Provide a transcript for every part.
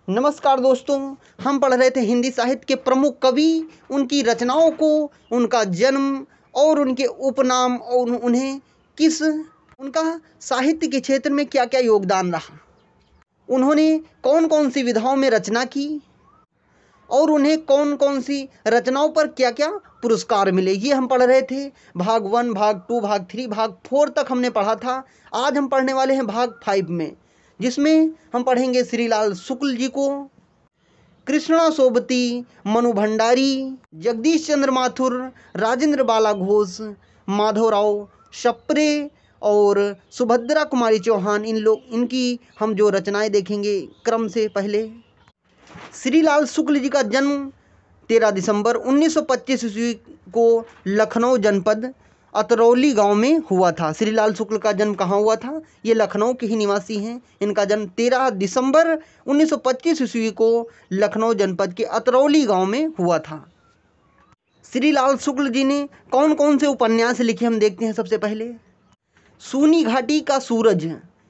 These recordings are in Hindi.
नमस्कार दोस्तों, हम पढ़ रहे थे हिंदी साहित्य के प्रमुख कवि, उनकी रचनाओं को, उनका जन्म और उनके उपनाम और उन्हें किस उनका साहित्य के क्षेत्र में क्या क्या योगदान रहा, उन्होंने कौन कौन सी विधाओं में रचना की और उन्हें कौन कौन सी रचनाओं पर क्या क्या पुरस्कार मिले। ये हम पढ़ रहे थे। भाग 1, भाग 2, भाग 3, भाग 4 तक हमने पढ़ा था। आज हम पढ़ने वाले हैं भाग 5 में, जिसमें हम पढ़ेंगे श्रीलाल शुक्ल जी को, कृष्णा सोबती, मनु भंडारी, जगदीश चंद्र माथुर, राजेंद्र बाला घोष, माधवराव सप्रे और सुभद्रा कुमारी चौहान। इनकी हम जो रचनाएं देखेंगे क्रम से पहले। श्रीलाल शुक्ल जी का जन्म 13 दिसंबर 1925 ईस्वी को लखनऊ जनपद अतरौली गांव में हुआ था। श्रीलाल शुक्ल का जन्म कहाँ हुआ था? ये लखनऊ के ही निवासी हैं। इनका जन्म 13 दिसंबर 1925 ईस्वी को लखनऊ जनपद के अतरौली गांव में हुआ था। श्रीलाल शुक्ल जी ने कौन कौन से उपन्यास लिखे हम देखते हैं। सबसे पहले सूनी घाटी का सूरज,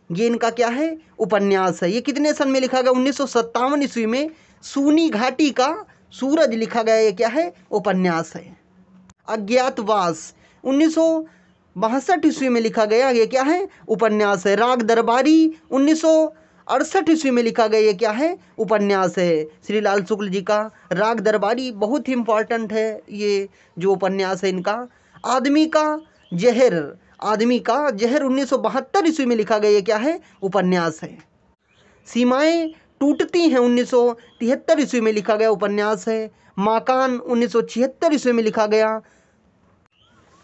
ये इनका क्या है? उपन्यास है। ये कितने सन में लिखा गया? 1957 ईस्वी में सूनी घाटी का सूरज लिखा गया। ये क्या है? उपन्यास है। अज्ञातवास 1962 ईस्वी में लिखा गया। ये क्या है? उपन्यास है। राग दरबारी 1968 ईस्वी में लिखा गया। ये क्या है? उपन्यास है। श्रीलाल शुक्ल जी का राग दरबारी बहुत ही इम्पॉर्टेंट है। ये जो उपन्यास है इनका। आदमी का जहर 1972 ईस्वी में लिखा गया। ये क्या है? उपन्यास है। सीमाएं टूटती हैं 1973 ईस्वी में लिखा गया। उपन्यास है। माकान 1976 ईस्वी में लिखा गया।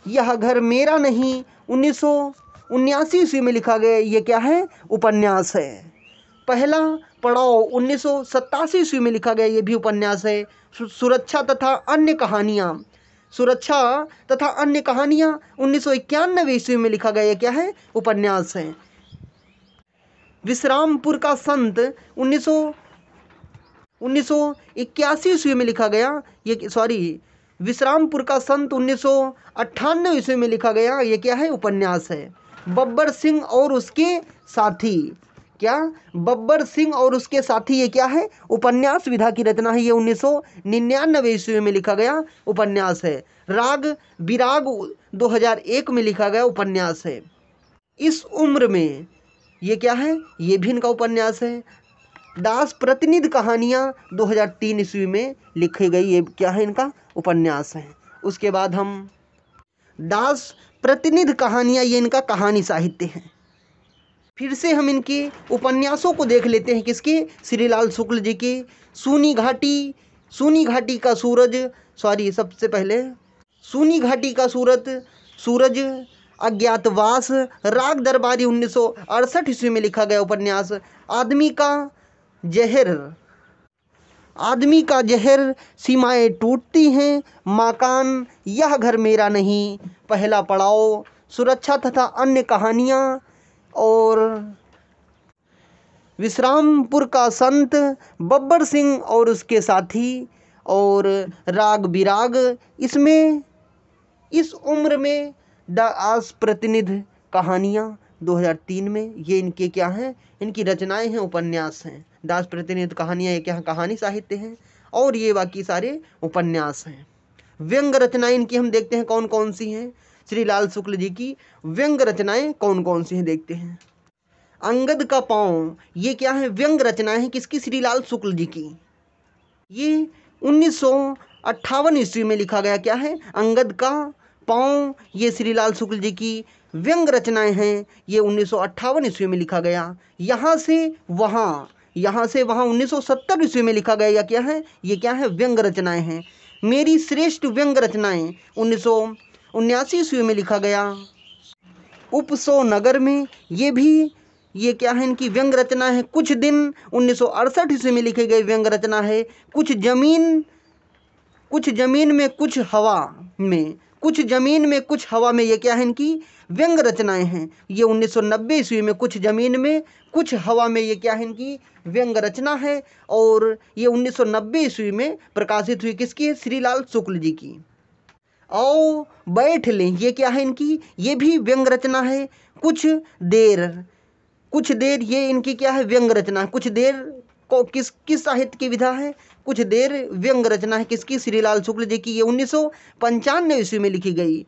यह घर मेरा नहीं 1979 ईस्वी में लिखा गया। ये क्या है? उपन्यास है। पहला पड़ाव 1987 ईस्वी में लिखा गया। ये भी उपन्यास है। सुरक्षा तथा अन्य कहानियां 1991 ईस्वी में लिखा गया। ये क्या है? उपन्यास है। विश्रामपुर का संत 1981 ईस्वी में लिखा गया। विश्रामपुर का संत 1998 ईस्वी में लिखा गया। ये क्या है? उपन्यास है। बब्बर सिंह और उसके साथी, बब्बर सिंह और उसके साथी, ये क्या है? उपन्यास विधा की रचना है। ये 1999 ईस्वी में लिखा गया उपन्यास है। राग बिराग 2001 में लिखा गया उपन्यास है। इस उम्र में, ये क्या है? ये भी इनका उपन्यास है। दास प्रतिनिधि कहानियां 2003 ईस्वी में लिखी गई। ये क्या है? इनका उपन्यास है। उसके बाद हम दास प्रतिनिधि कहानियां, ये इनका कहानी साहित्य है। फिर से हम इनके उपन्यासों को देख लेते हैं। किसके? श्रीलाल शुक्ल जी के। सूनी घाटी का सूरज, सबसे पहले सूनी घाटी का सूरज, अज्ञातवास, राग दरबारी 1968 ईस्वी में लिखा गया उपन्यास। आदमी का जहर, सीमाएं टूटती हैं, माकान, यह घर मेरा नहीं, पहला पड़ाव, सुरक्षा तथा अन्य कहानियां और विश्रामपुर का संत, बब्बर सिंह और उसके साथी और राग बिराग। इसमें इस उम्र में दास प्रतिनिधि कहानियां 2003 में, ये इनके क्या हैं? इनकी रचनाएं हैं, उपन्यास हैं। दास प्रतिनिधि कहानियां ये क्या है? कहानी साहित्य हैं। और ये बाकी सारे उपन्यास हैं। व्यंग रचनाएं इनकी हम देखते हैं कौन कौन सी हैं। श्रीलाल शुक्ल जी की व्यंग रचनाएं कौन कौन सी हैं देखते हैं। अंगद का पाँव, ये क्या है? व्यंग रचनाएं हैं। किसकी? श्रीलाल शुक्ल जी की। ये 1958 ईस्वी में लिखा गया। क्या है? अंगद का पाँव, ये श्रीलाल शुक्ल जी की व्यंग रचनाएं हैं। ये 1958 ईस्वी में लिखा गया। यहाँ से वहाँ 1970 ईस्वी में लिखा गया। या क्या है? ये क्या है? व्यंग रचनाएं हैं। मेरी श्रेष्ठ व्यंग रचनाएं 1979 ईस्वी में लिखा गया। उपसो नगर में, ये क्या है? इनकी व्यंग रचना है। कुछ दिन 1968 ईस्वी में लिखी गई व्यंग रचना है। कुछ जमीन में कुछ हवा में, ये क्या है? इनकी व्यंग रचनाएं हैं। ये 1990 ईस्वी में कुछ जमीन में कुछ हवा में, ये क्या है? इनकी व्यंग रचना है। और ये 1990 ईस्वी में प्रकाशित हुई। किसकी है? श्रीलाल शुक्ल जी की। आओ बैठ लें, ये क्या है? इनकी ये भी व्यंग रचना है। कुछ देर, ये इनकी क्या है? व्यंग रचना। कुछ देर किस साहित्य की विधा है? कुछ देर व्यंग रचना है किसकी? श्रीलाल शुक्ल जी की। ये 1995 ईस्वी में लिखी गई।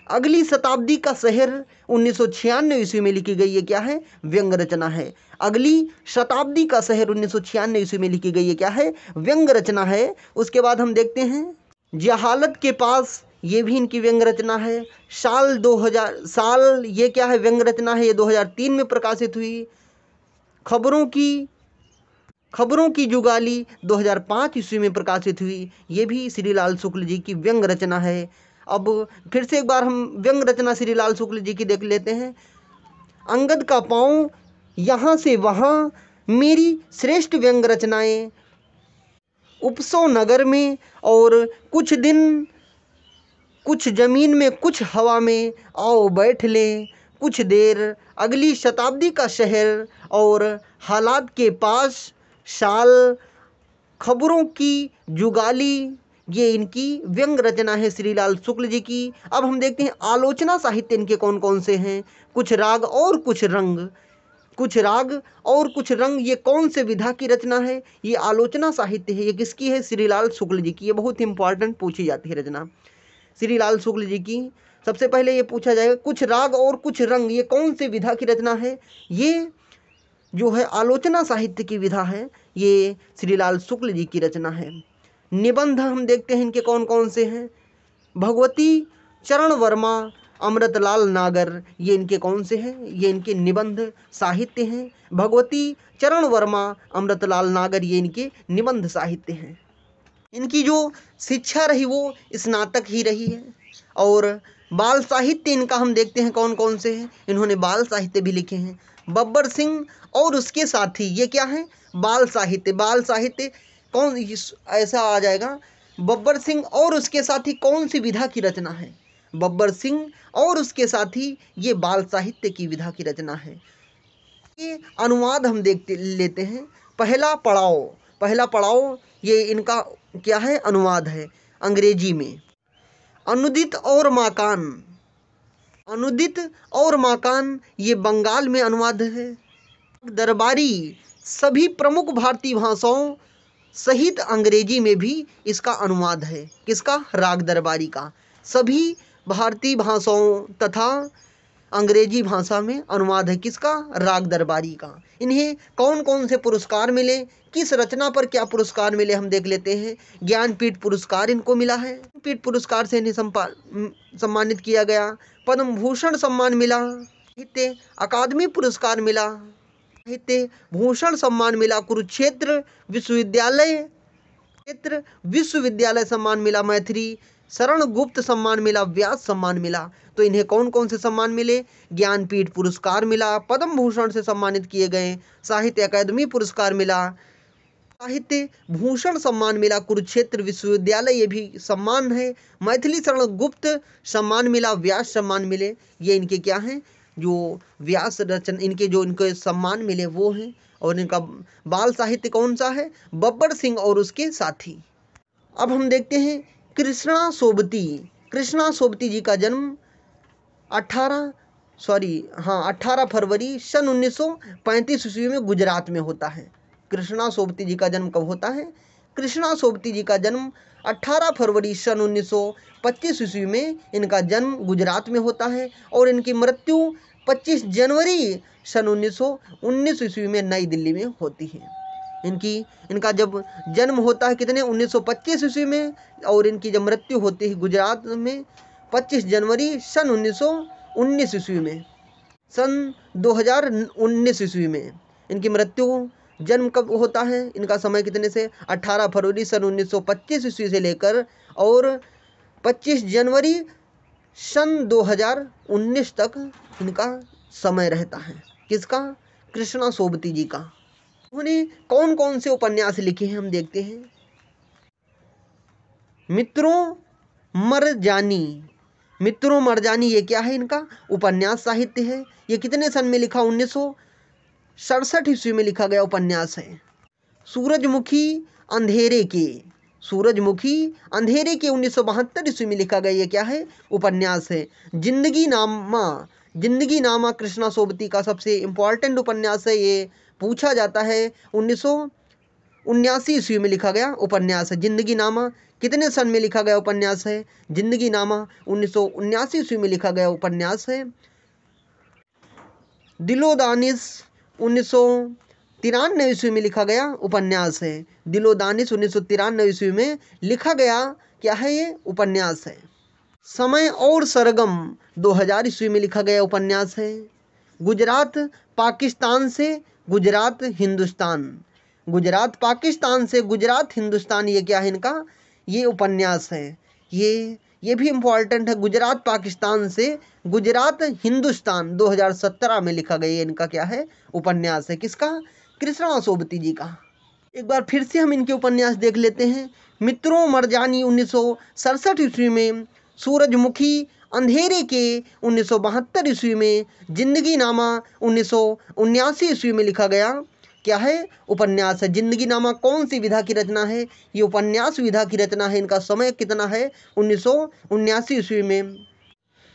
अगली शताब्दी का शहर 1996 ईस्वी में लिखी गई। ये क्या है? व्यंग रचना है। अगली शताब्दी का शहर 1996 ईस्वी में लिखी गई। ये क्या है? व्यंग रचना है। उसके बाद हम देखते हैं जहालत के पास, ये भी इनकी व्यंग रचना है। साल ये क्या है? व्यंग रचना है। ये 2003 में प्रकाशित हुई। खबरों की जुगाली 2005 ईस्वी में प्रकाशित हुई। ये भी श्रीलाल शुक्ल जी की व्यंग रचना है। अब फिर से एक बार हम व्यंग रचना श्रीलाल शुक्ल जी की देख लेते हैं। अंगद का पाँव यहाँ से वहाँ, मेरी श्रेष्ठ व्यंग रचनाएं, उपसो नगर में, और कुछ दिन कुछ जमीन में कुछ हवा में, आओ बैठ लें कुछ देर, अगली शताब्दी का शहर, और हालात के पास, साल, खबरों की जुगाली, ये इनकी व्यंग रचना है श्रीलाल शुक्ल जी की। अब हम देखते हैं आलोचना साहित्य इनके कौन कौन से हैं। कुछ राग और कुछ रंग, ये कौन से विधा की रचना है? ये आलोचना साहित्य है। ये किसकी है? श्रीलाल शुक्ल जी की। ये बहुत इंपॉर्टेंट पूछी जाती है रचना श्रीलाल शुक्ल जी की। सबसे पहले ये पूछा जाएगा कुछ राग और कुछ रंग, ये कौन से विधा की रचना है? ये जो है आलोचना साहित्य की विधा है। ये श्रीलाल शुक्ल जी की रचना है। निबंध हम देखते हैं इनके कौन कौन से हैं। भगवती चरण वर्मा, अमृतलाल नागर, ये इनके कौन से हैं? ये इनके निबंध साहित्य हैं। भगवती चरण वर्मा, अमृतलाल नागर, ये इनके निबंध साहित्य हैं। इनकी जो शिक्षा रही वो स्नातक ही रही है। और बाल साहित्य इनका हम देखते हैं कौन कौन से हैं। इन्होंने बाल साहित्य भी लिखे हैं। बब्बर सिंह और उसके साथी, ये क्या है? बाल साहित्य कौन, ऐसा आ जाएगा। बब्बर सिंह और उसके साथी कौन सी विधा की रचना है? बब्बर सिंह और उसके साथी, ये बाल साहित्य की विधा की रचना है। ये अनुवाद हम लेते हैं। पहला पड़ाव, ये इनका क्या है? अनुवाद है अंग्रेजी में। अनुदित और माकान, ये बंगाल में अनुवाद है। दरबारी, सभी प्रमुख भारतीय भाषाओं सहित अंग्रेजी में भी इसका अनुवाद है। किसका? राग दरबारी का। सभी भारतीय भाषाओं तथा अंग्रेजी भाषा में अनुवाद है। किसका? राग दरबारी का। इन्हें कौन कौन से पुरस्कार मिले? किस रचना पर क्या पुरस्कार मिले? हम देख लेते हैं। ज्ञानपीठ पुरस्कार इनको मिला है। ज्ञानपीठ पुरस्कार से इन्हें सम्मानित किया गया। पद्म भूषण सम्मान मिला। साहित्य अकादमी पुरस्कार मिला। साहित्य भूषण सम्मान मिला। कुरुक्षेत्र विश्वविद्यालय सम्मान मिला। मैथिली शरण गुप्त सम्मान मिला। व्यास सम्मान मिला। तो इन्हें कौन कौन से सम्मान मिले? ज्ञानपीठ पुरस्कार मिला, पद्म भूषण से सम्मानित किए गए, साहित्य अकादमी पुरस्कार मिला, साहित्य भूषण सम्मान मिला, कुरुक्षेत्र विश्वविद्यालय ये भी सम्मान है, मैथिली शरण गुप्त सम्मान मिला, व्यास सम्मान मिले। ये इनके क्या हैं? जो व्यास रचन, इनके सम्मान मिले वो हैं। और इनका बाल साहित्य कौन सा है? बब्बर सिंह और उसके साथी। अब हम देखते हैं कृष्णा सोबती जी का जन्म 18 फरवरी सन 1935 ईस्वी में गुजरात में होता है। कृष्णा सोबती जी का जन्म कब होता है? कृष्णा सोबती जी का जन्म 18 फरवरी सन 1925 ईस्वी में इनका जन्म गुजरात में होता है। और इनकी मृत्यु 25 जनवरी सन 1919 ईस्वी में नई दिल्ली में होती है। इनका जब जन्म होता है कितने? 1925 ईस्वी में, और इनकी जब मृत्यु होती है गुजरात में 25 जनवरी सन 1919 ईस्वी में। सन 2019 ईस्वी में इनकी मृत्यु। जन्म कब होता है? इनका समय कितने से? 18 फरवरी सन 1925 ईस्वी से लेकर और 25 जनवरी सन 2019 तक इनका समय रहता है। किसका? कृष्णा सोबती जी का। उन्होंने कौन कौन से उपन्यास लिखे हैं हम देखते हैं। मित्रों मरजानी ये क्या है? इनका उपन्यास साहित्य है। ये कितने सन में लिखा? 1967 ईस्वी में लिखा गया उपन्यास है। सूरजमुखी अंधेरे के 1972 ईस्वी में लिखा गया ये क्या है? उपन्यास है। जिंदगी नामा कृष्णा सोबती का सबसे इम्पोर्टेंट उपन्यास है। ये पूछा जाता है। 1979 ईस्वी में लिखा गया उपन्यास है। जिंदगी नामा कितने सन में लिखा गया उपन्यास है? जिंदगी नामा 1979 ईस्वी में लिखा गया उपन्यास है। दिलो दानिश 1993 ईस्वी में लिखा गया उपन्यास है। दिलो दानिश 1993 ईस्वी में लिखा गया क्या है? ये उपन्यास है। समय और सरगम 2000 ईस्वी में लिखा गया उपन्यास है। गुजरात पाकिस्तान से गुजरात हिंदुस्तान, गुजरात पाकिस्तान से गुजरात हिंदुस्तान, ये क्या है इनका? ये उपन्यास है। ये भी इम्पोर्टेंट है। गुजरात पाकिस्तान से गुजरात हिंदुस्तान 2017 में लिखा गया इनका क्या है? उपन्यास है। किसका? कृष्णा सोबती जी का। एक बार फिर से हम इनके उपन्यास देख लेते हैं। मित्रों मरजानी 1967 ईस्वी में, सूरजमुखी अंधेरे के 1972 ईस्वी में, जिंदगी नामा 1979 ईस्वी में लिखा गया क्या है? उपन्यास है। जिंदगी नामा कौन सी विधा की रचना है? ये उपन्यास विधा की रचना है। इनका समय कितना है? 1979 ईस्वी में।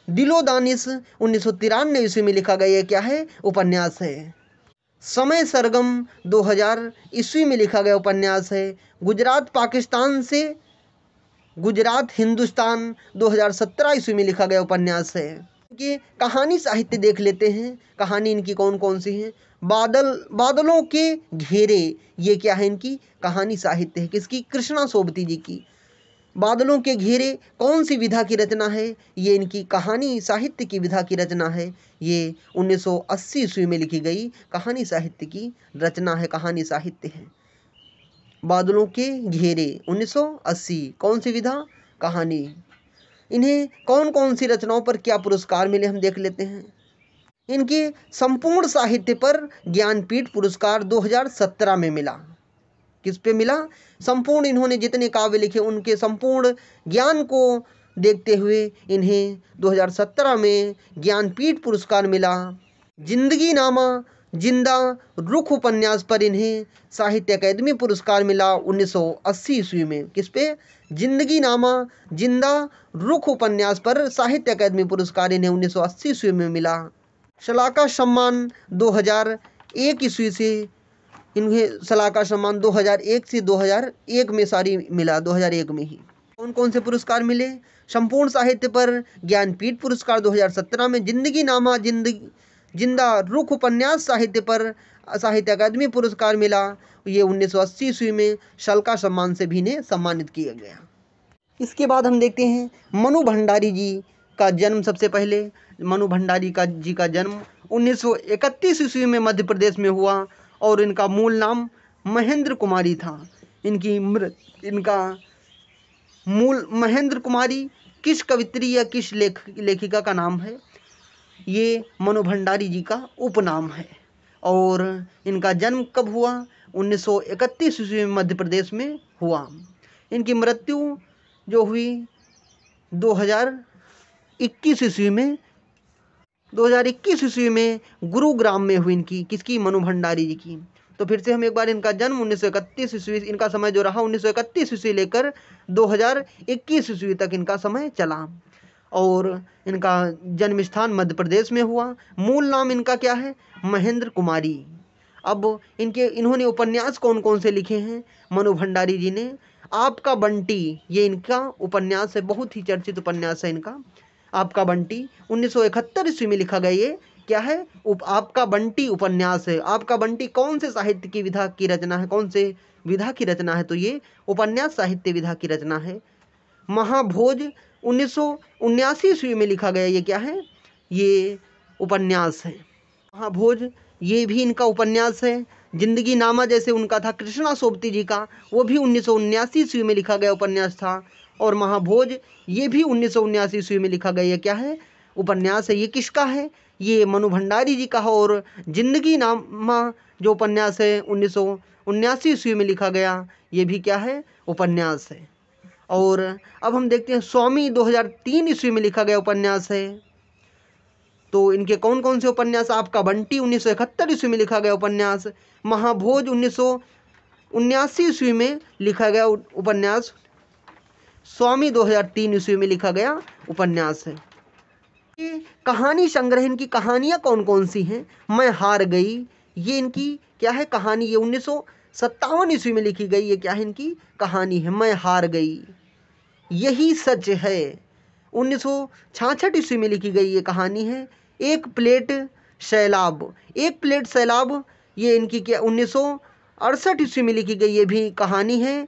दिलो दानिश 1993 ईस्वी में लिखा गया ये क्या है? उपन्यास है। समय सरगम 2000 ईस्वी में लिखा गया उपन्यास है। गुजरात पाकिस्तान से गुजरात हिंदुस्तान 2017 ईस्वी में लिखा गया उपन्यास है। इनकी कहानी साहित्य देख लेते हैं। कहानी इनकी कौन कौन सी है? बादलों के घेरे, ये क्या है? इनकी कहानी साहित्य है। किसकी? कृष्णा सोबती जी की। बादलों के घेरे कौन सी विधा की रचना है? ये इनकी कहानी साहित्य की विधा की रचना है। ये 1980 ईस्वी में लिखी गई कहानी साहित्य की रचना है, कहानी साहित्य है। बादलों के घेरे 1980, कौन सी विधा? कहानी। इन्हें कौन कौन सी रचनाओं पर क्या पुरस्कार मिले हम देख लेते हैं। इनके संपूर्ण साहित्य पर ज्ञानपीठ पुरस्कार 2017 में मिला। किस पे मिला? संपूर्ण, इन्होंने जितने काव्य लिखे उनके संपूर्ण ज्ञान को देखते हुए इन्हें 2017 में ज्ञानपीठ पुरस्कार मिला। जिंदगी नामा जिंदा रुख उपन्यास पर इन्हें साहित्य अकादमी पुरस्कार मिला 1980 ईस्वी में। किस पे? जिंदगी नामा जिंदा रुख उपन्यास पर साहित्य अकादमी पुरस्कार इन्हें 1980 ईस्वी में मिला। शलाका सम्मान 2001 ईस्वी से इन्हें शलाका सम्मान 2001 से 2001 में सारी मिला, 2001 में ही। कौन कौन से पुरस्कार मिले? संपूर्ण साहित्य पर ज्ञानपीठ पुरस्कार 2017 में, जिंदगी नामा जिंदा रुख उपन्यास साहित्य पर साहित्य अकादमी पुरस्कार मिला, ये 1980 ईस्वी में शलाका सम्मान से भी इन्हें सम्मानित किया गया। इसके बाद हम देखते हैं मनु भंडारी जी का जन्म। सबसे पहले मनु भंडारी जी का जन्म 1931 ईस्वी में मध्य प्रदेश में हुआ और इनका मूल नाम महेंद्र कुमारी था। इनका मूल महेंद्र कुमारी किस कवित्री या किस लेखिका का नाम है? ये मनु भंडारी जी का उपनाम है। और इनका जन्म कब हुआ? 1931 ईस्वी में मध्य प्रदेश में हुआ। इनकी मृत्यु जो हुई 2021 ईस्वी में, 2021 ईस्वी में गुरुग्राम में हुई इनकी। किसकी? मनु भंडारी जी की। तो फिर से हम एक बार इनका जन्म 1931 ईस्वी, इनका समय जो रहा 1931 ईस्वी लेकर 2021 ईस्वी तक इनका समय चला और इनका जन्म स्थान मध्य प्रदेश में हुआ। मूल नाम इनका क्या है? महेंद्र कुमारी। अब इन्होंने उपन्यास कौन कौन से लिखे हैं मनु भंडारी जी ने? आपका बंटी, ये इनका उपन्यास है, बहुत ही चर्चित उपन्यास है इनका। आपका बंटी 1971 ईस्वी में लिखा गया। ये क्या है? आपका बंटी उपन्यास है। आपका बंटी कौन से साहित्य की विधा की रचना है? कौन से विधा की रचना है? तो ये उपन्यास साहित्य विधा की रचना है। महाभोज 1979 ईस्वी में लिखा गया। ये क्या है? ये उपन्यास है। महाभोज ये भी इनका उपन्यास है। जिंदगी नामा जैसे उनका था कृष्णा सोबती जी का, वो भी 1979 ईस्वी में लिखा गया उपन्यास था। और महाभोज ये भी 1979 ईस्वी में लिखा गया। ये क्या है? उपन्यास है। ये किसका है? ये मनु भंडारी जी का है। और जिंदगी नामा जो उपन्यास है 1979 ईस्वी में लिखा गया, ये भी क्या है? उपन्यास है। और अब हम देखते हैं स्वामी 2003 ईस्वी में लिखा गया उपन्यास है। तो इनके कौन कौन से उपन्यास? आपका बंटी 1971 ईस्वी में लिखा गया उपन्यास। महाभोज 1979 ईस्वी में लिखा गया उपन्यास। स्वामी 2003 ईस्वी में लिखा गया उपन्यास है। ये कहानी संग्रह, इनकी कहानियाँ कौन कौन सी हैं? मैं हार गई, ये इनकी क्या है कहानी, ये 1957 ईस्वी में लिखी गई, ये क्या है इनकी कहानी है। मैं हार गई यही सच है 1966 ईस्वी में लिखी गई ये कहानी है। एक प्लेट सैलाब, एक प्लेट सैलाब ये इनकी क्या 1968 ईस्वी में लिखी गई ये भी कहानी है।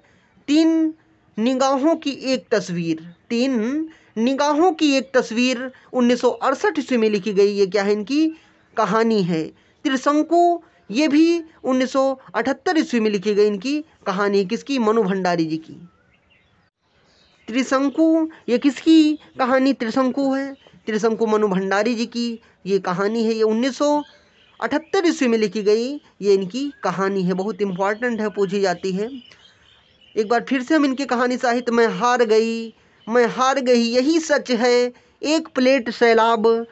तीन निगाहों की एक तस्वीर, तीन निगाहों की एक तस्वीर 1968 ईस्वी में लिखी गई ये क्या है इनकी कहानी है। त्रिशंकु ये भी 1978 ईस्वी में लिखी गई इनकी कहानी है। किसकी? मनु भंडारी जी की। त्रिशंकु ये किसकी कहानी त्रिशंकु है? त्रिशंकु मनु भंडारी जी की ये कहानी है। ये 1978 ईस्वी में लिखी गई ये इनकी कहानी है, बहुत इंपॉर्टेंट है, पूछी जाती है। एक बार फिर से हम इनकी कहानी साहित्य में हार गई, मैं हार गई यही सच है, एक प्लेट सैलाब,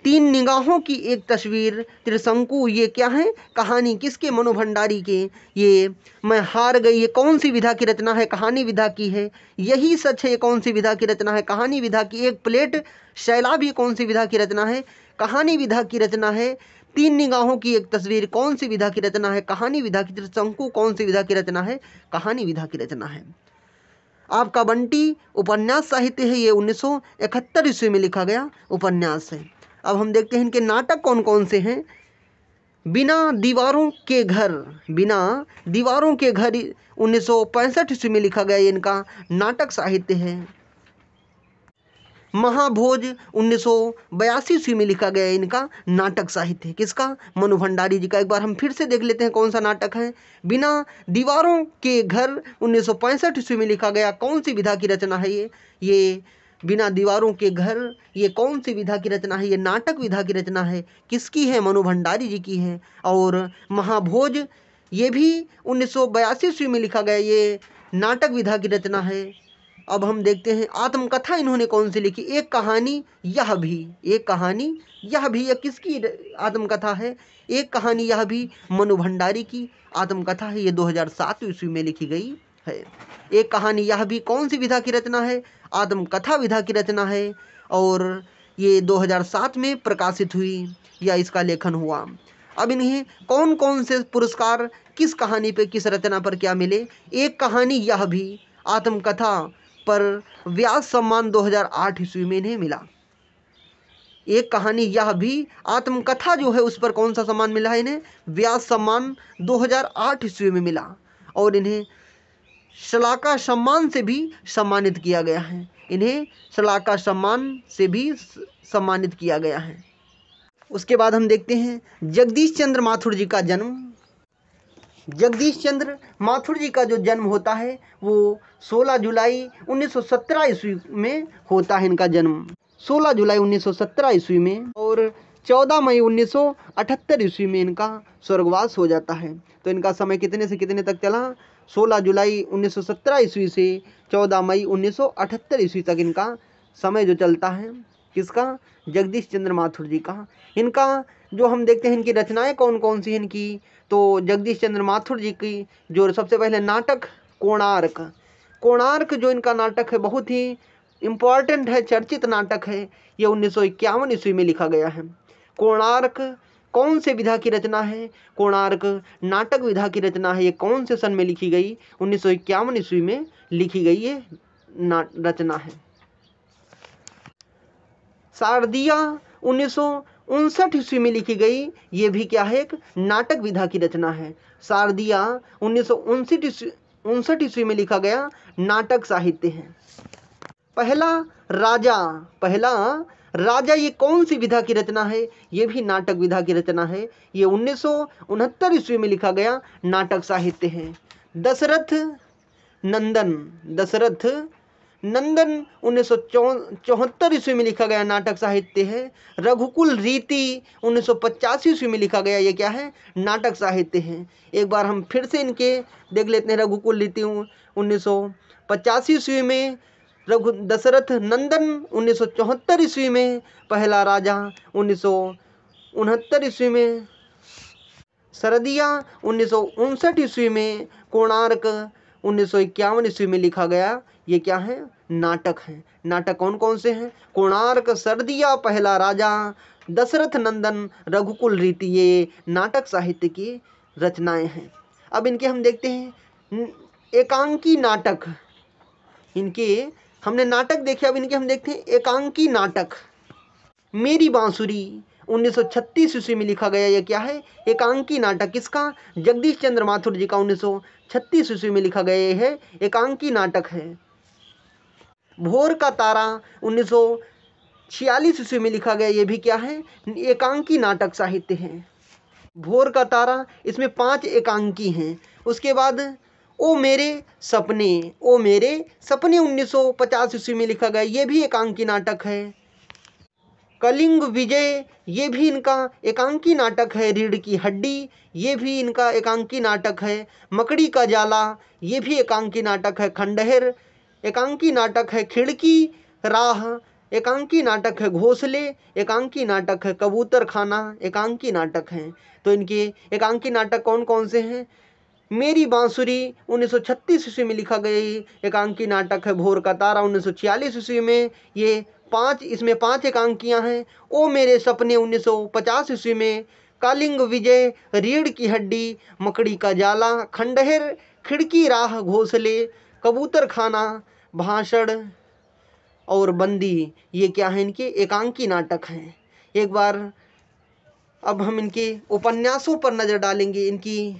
तीन निगाहों की एक तस्वीर, त्रिशंकु ये क्या है कहानी किसके? मनु भंडारी के। ये मैं हार गई ये कौन सी विधा की रचना है? कहानी विधा की है। यही सच है ये कौन सी विधा की रचना है? कहानी विधा की। एक प्लेट सैलाब ये कौन सी विधा की रचना है? कहानी विधा की रचना है। तीन निगाहों की एक तस्वीर कौन सी विधा की रचना है? कहानी विधा की। त्रिशंकु कौन सी विधा की रचना है? कहानी विधा की रचना है। आपका बंटी उपन्यास साहित्य है, ये 1971 ईस्वी में लिखा गया उपन्यास है। अब हम देखते हैं इनके नाटक कौन कौन से हैं। बिना दीवारों के घर, बिना दीवारों के घर 1965 ईस्वी में लिखा गया ये इनका नाटक साहित्य है। महाभोज 1982 ईस्वी में लिखा गया इनका नाटक साहित्य है। किसका? मनु भंडारी जी का। एक बार हम फिर से देख लेते हैं कौन सा नाटक है। बिना दीवारों के घर 1965 ईस्वी में लिखा गया, कौन सी विधा की रचना है ये बिना दीवारों के घर ये कौन सी विधा की रचना है? ये नाटक विधा की रचना है। किसकी है? मनु भंडारी जी की है। और महाभोज ये भी 1982 ईस्वी में लिखा गया ये नाटक विधा की रचना है। अब हम देखते हैं आत्मकथा इन्होंने कौन सी लिखी। एक कहानी यह भी, एक कहानी यह भी, यह किसकी आत्मकथा है? एक कहानी यह भी मनु भंडारी की आत्मकथा है। ये 2007 ईस्वी में लिखी गई है। एक कहानी यह भी कौन सी विधा की रचना है? आत्मकथा विधा की रचना है। और ये 2007 में प्रकाशित हुई या इसका लेखन हुआ। अब इन्हें कौन कौन से पुरस्कार किस कहानी पे, किस रचना पर क्या मिले? एक कहानी यह भी आत्मकथा पर व्यास सम्मान 2008 ईस्वी में इन्हें मिला। एक कहानी यह भी आत्मकथा जो है उस पर कौन सा सम्मान मिला है इन्हें? व्यास सम्मान 2008 ईस्वी में मिला। और इन्हें शलाका सम्मान से भी सम्मानित किया गया है। इन्हें शलाका सम्मान से भी सम्मानित किया गया है। उसके बाद हम देखते हैं जगदीश चंद्र माथुर जी का जन्म। जगदीश चंद्र माथुर जी का जो जन्म होता है वो 16 जुलाई 1917 ईस्वी में होता है। इनका जन्म 16 जुलाई 1917 ईस्वी में और 14 मई 1978 ईस्वी में इनका स्वर्गवास हो जाता है। तो इनका समय कितने से कितने तक चला? 16 जुलाई 1917 ईस्वी से 14 मई 1978 ईस्वी तक इनका समय जो चलता है। किसका? जगदीश चंद्र माथुर जी का। इनका जो हम देखते हैं इनकी रचनाएं कौन कौन सी हैं इनकी, तो जगदीश चंद्र माथुर जी की जो सबसे पहले नाटक कोणार्क, कोणार्क जो इनका नाटक है बहुत ही इम्पॉर्टेंट है, चर्चित नाटक है। ये 1951 ईस्वी में लिखा गया है। कोणार्क कौन से विधा की रचना है? कोणार्क नाटक विधा की रचना है। ये कौन से सन में लिखी गई? 1951 ईस्वी में लिखी गई ये रचना है। शारदिया 1959 ईस्वी में लिखी गई, ये भी क्या है? एक नाटक विधा की रचना है। शारदिया 1959 ईस्वी में लिखा गया नाटक साहित्य है। पहला राजा, पहला राजा ये कौन सी विधा की रचना है? ये भी नाटक विधा की रचना है। ये 1969 ईस्वी में लिखा गया नाटक साहित्य है। दशरथ नंदन, दशरथ नंदन 1974 ईस्वी में लिखा गया नाटक साहित्य है। रघुकुल रीति 1985 ईस्वी में लिखा गया, ये क्या है? नाटक साहित्य है। एक बार हम फिर से इनके देख लेते हैं। रघुकुल रीति 1985 ईस्वी में, दशरथ नंदन 1974 ईस्वी में, पहला राजा 1969 ईस्वी में, सरदिया 1959 ईस्वी में, कोणार्क 1951 ईस्वी में लिखा गया। ये क्या है? नाटक है। नाटक कौन कौन से हैं? कोणार्क, सरदिया, पहला राजा, दशरथ नंदन, रघुकुल रीति, ये नाटक साहित्य की रचनाएं हैं। अब इनके हम देखते हैं एकांकी नाटक। इनके हमने नाटक देखे, अब इनके हम देखते हैं एकांकी नाटक। मेरी बांसुरी 1936 ईस्वी में लिखा गया। यह क्या है? एकांकी नाटक। किसका? जगदीश चंद्र माथुर जी का 1936 ईस्वी में लिखा गया। यह है एकांकी नाटक है। भोर का तारा 1946 ईस्वी में लिखा गया। यह भी क्या है? एकांकी नाटक साहित्य है। भोर का तारा, इसमें 5 एकांकी हैं। उसके बाद ओ मेरे सपने, ओ मेरे सपने 1950 ईस्वी में लिखा गया। ये भी एकांकी नाटक है। कलिंग विजय, ये भी इनका एकांकी नाटक है। रीढ़ की हड्डी, ये भी इनका एकांकी नाटक है। मकड़ी का जाला, ये भी एकांकी नाटक है। खंडहर एकांकी नाटक है। खिड़की राह एकांकी नाटक है। घोंसले एकांकी नाटक है। कबूतर खाना एकांकी नाटक है। तो इनके एकांकी नाटक कौन कौन से हैं? मेरी बांसुरी 1936 ईस्वी में लिखा गया एकांकी नाटक है। भोर का तारा 1946 ईस्वी में, ये 5, इसमें 5 एकांकियां हैं। ओ मेरे सपने 1950 ईस्वी में। कालिंग विजय, रीढ़ की हड्डी, मकड़ी का जाला, खंडहर, खिड़की राह, घोंसले, कबूतर खाना, भाषण और बंदी, ये क्या है? इनके एकांकी नाटक हैं। एक बार अब हम इनके उपन्यासों पर नजर डालेंगे। इनकी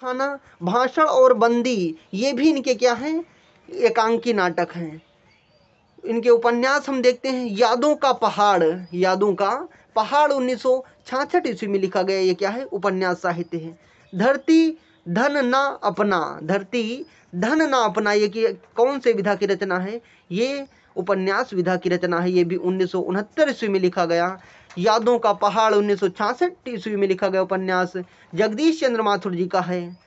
खाना, भाषण और बंदी, ये भी इनके क्या हैं? एकांकी नाटक हैं। इनके उपन्यास हम देखते हैं। यादों का पहाड़, यादों का पहाड़ 1966 ईस्वी में लिखा गया। ये क्या है? उपन्यास साहित्य है। धरती धन ना अपना, धरती धन ना अपना, ये कि कौन से विधा की रचना है? ये उपन्यास विधा की रचना है। ये भी 1969 ईस्वी में लिखा गया। यादों का पहाड़ 1966 ईस्वी में लिखा गया उपन्यास जगदीश चंद्र माथुर जी का है।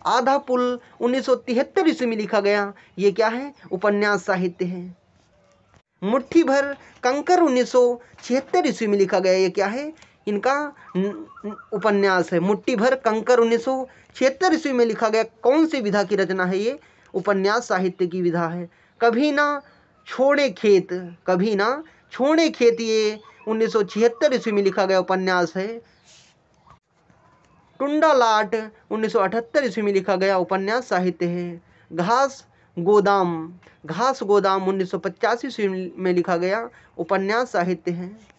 आधा पुल 1973 ईस्वी में लिखा गया। ये क्या है? उपन्यास साहित्य है। मुट्ठी भर कंकर 1976 ईस्वी में लिखा गया। ये क्या है? इनका उपन्यास है। मुट्ठी भर कंकर 1976 ईस्वी में लिखा गया। कौन सी विधा की रचना है? ये उपन्यास साहित्य की विधा है। कभी ना छोड़े खेत, कभी ना छोड़े खेत, ये 1976 ईस्वी में लिखा गया उपन्यास है। टुंडा लाट 1978 ईस्वी में लिखा गया उपन्यास साहित्य है। घास गोदाम, घास गोदाम 1985 ईस्वी में लिखा गया उपन्यास साहित्य है।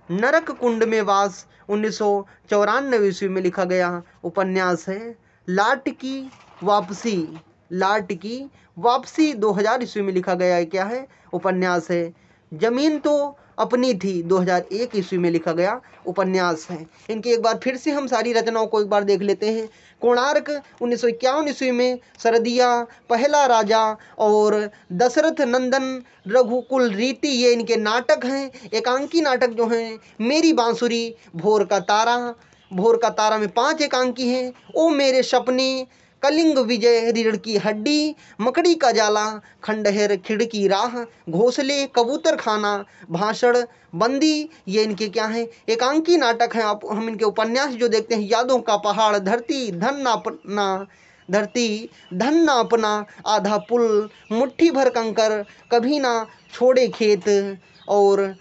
नरक कुंड में वास 1994 ईस्वी में लिखा गया उपन्यास है। लाट की वापसी, लाट की वापसी 2000 ईस्वी में लिखा गया। क्या है? उपन्यास है। जमीन तो अपनी थी 2001 ईस्वी में लिखा गया उपन्यास है। इनकी एक बार फिर से हम सारी रचनाओं को एक बार देख लेते हैं। कोणार्क 1951 ईस्वी में, सरदिया, पहला राजा और दशरथ नंदन, रघुकुल रीति, ये इनके नाटक हैं। एकांकी नाटक जो हैं मेरी बांसुरी, भोर का तारा, भोर का तारा में 5 एकांकी हैं। ओ मेरे सपने, कलिंग विजय, रीढ़ की हड्डी, मकड़ी का जाला, खंडहर, खिड़की राह, घोंसले, कबूतर खाना, भाषण, बंदी, ये इनके क्या हैं? एकांकी नाटक हैं। आप हम इनके उपन्यास जो देखते हैं। यादों का पहाड़, धरती धन ना अपना, धरती धन ना अपना, आधा पुल, मुट्ठी भर कंकर, कभी ना छोड़े खेत और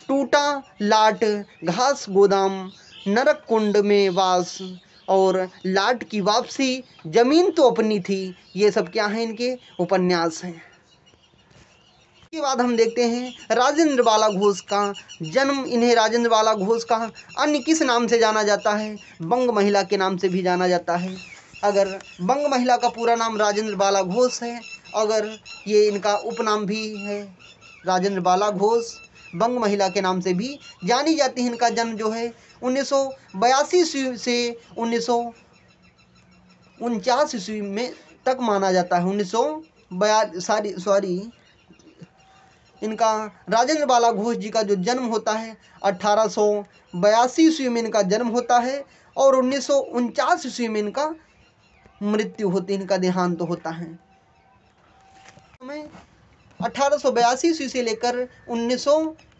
टूटा लाट, घास गोदाम, नरक कुंड में वास और लाट की वापसी, जमीन तो अपनी थी, ये सब क्या हैं? इनके उपन्यास हैं। इसके बाद हम देखते हैं राजेंद्र बाला घोष का जन्म। इन्हें राजेंद्र बाला घोष का अन्य किस नाम से जाना जाता है? बंग महिला के नाम से भी जाना जाता है। अगर बंग महिला का पूरा नाम राजेंद्र बाला घोष है, अगर ये इनका उपनाम भी है राजेंद्र बाला घोष, बंग महिला के नाम से भी जानी जाती है। इनका जन्म जो है 1982 से 1949 ईस्वी में तक माना जाता है। 1942 इनका राजेंद्र बाला घोष जी का जो जन्म होता है 1882 ईस्वी में इनका जन्म होता है और 1949 ईस्वी में इनका मृत्यु होती है, इनका देहांत होता है। हमें 1882 ईस्वी से लेकर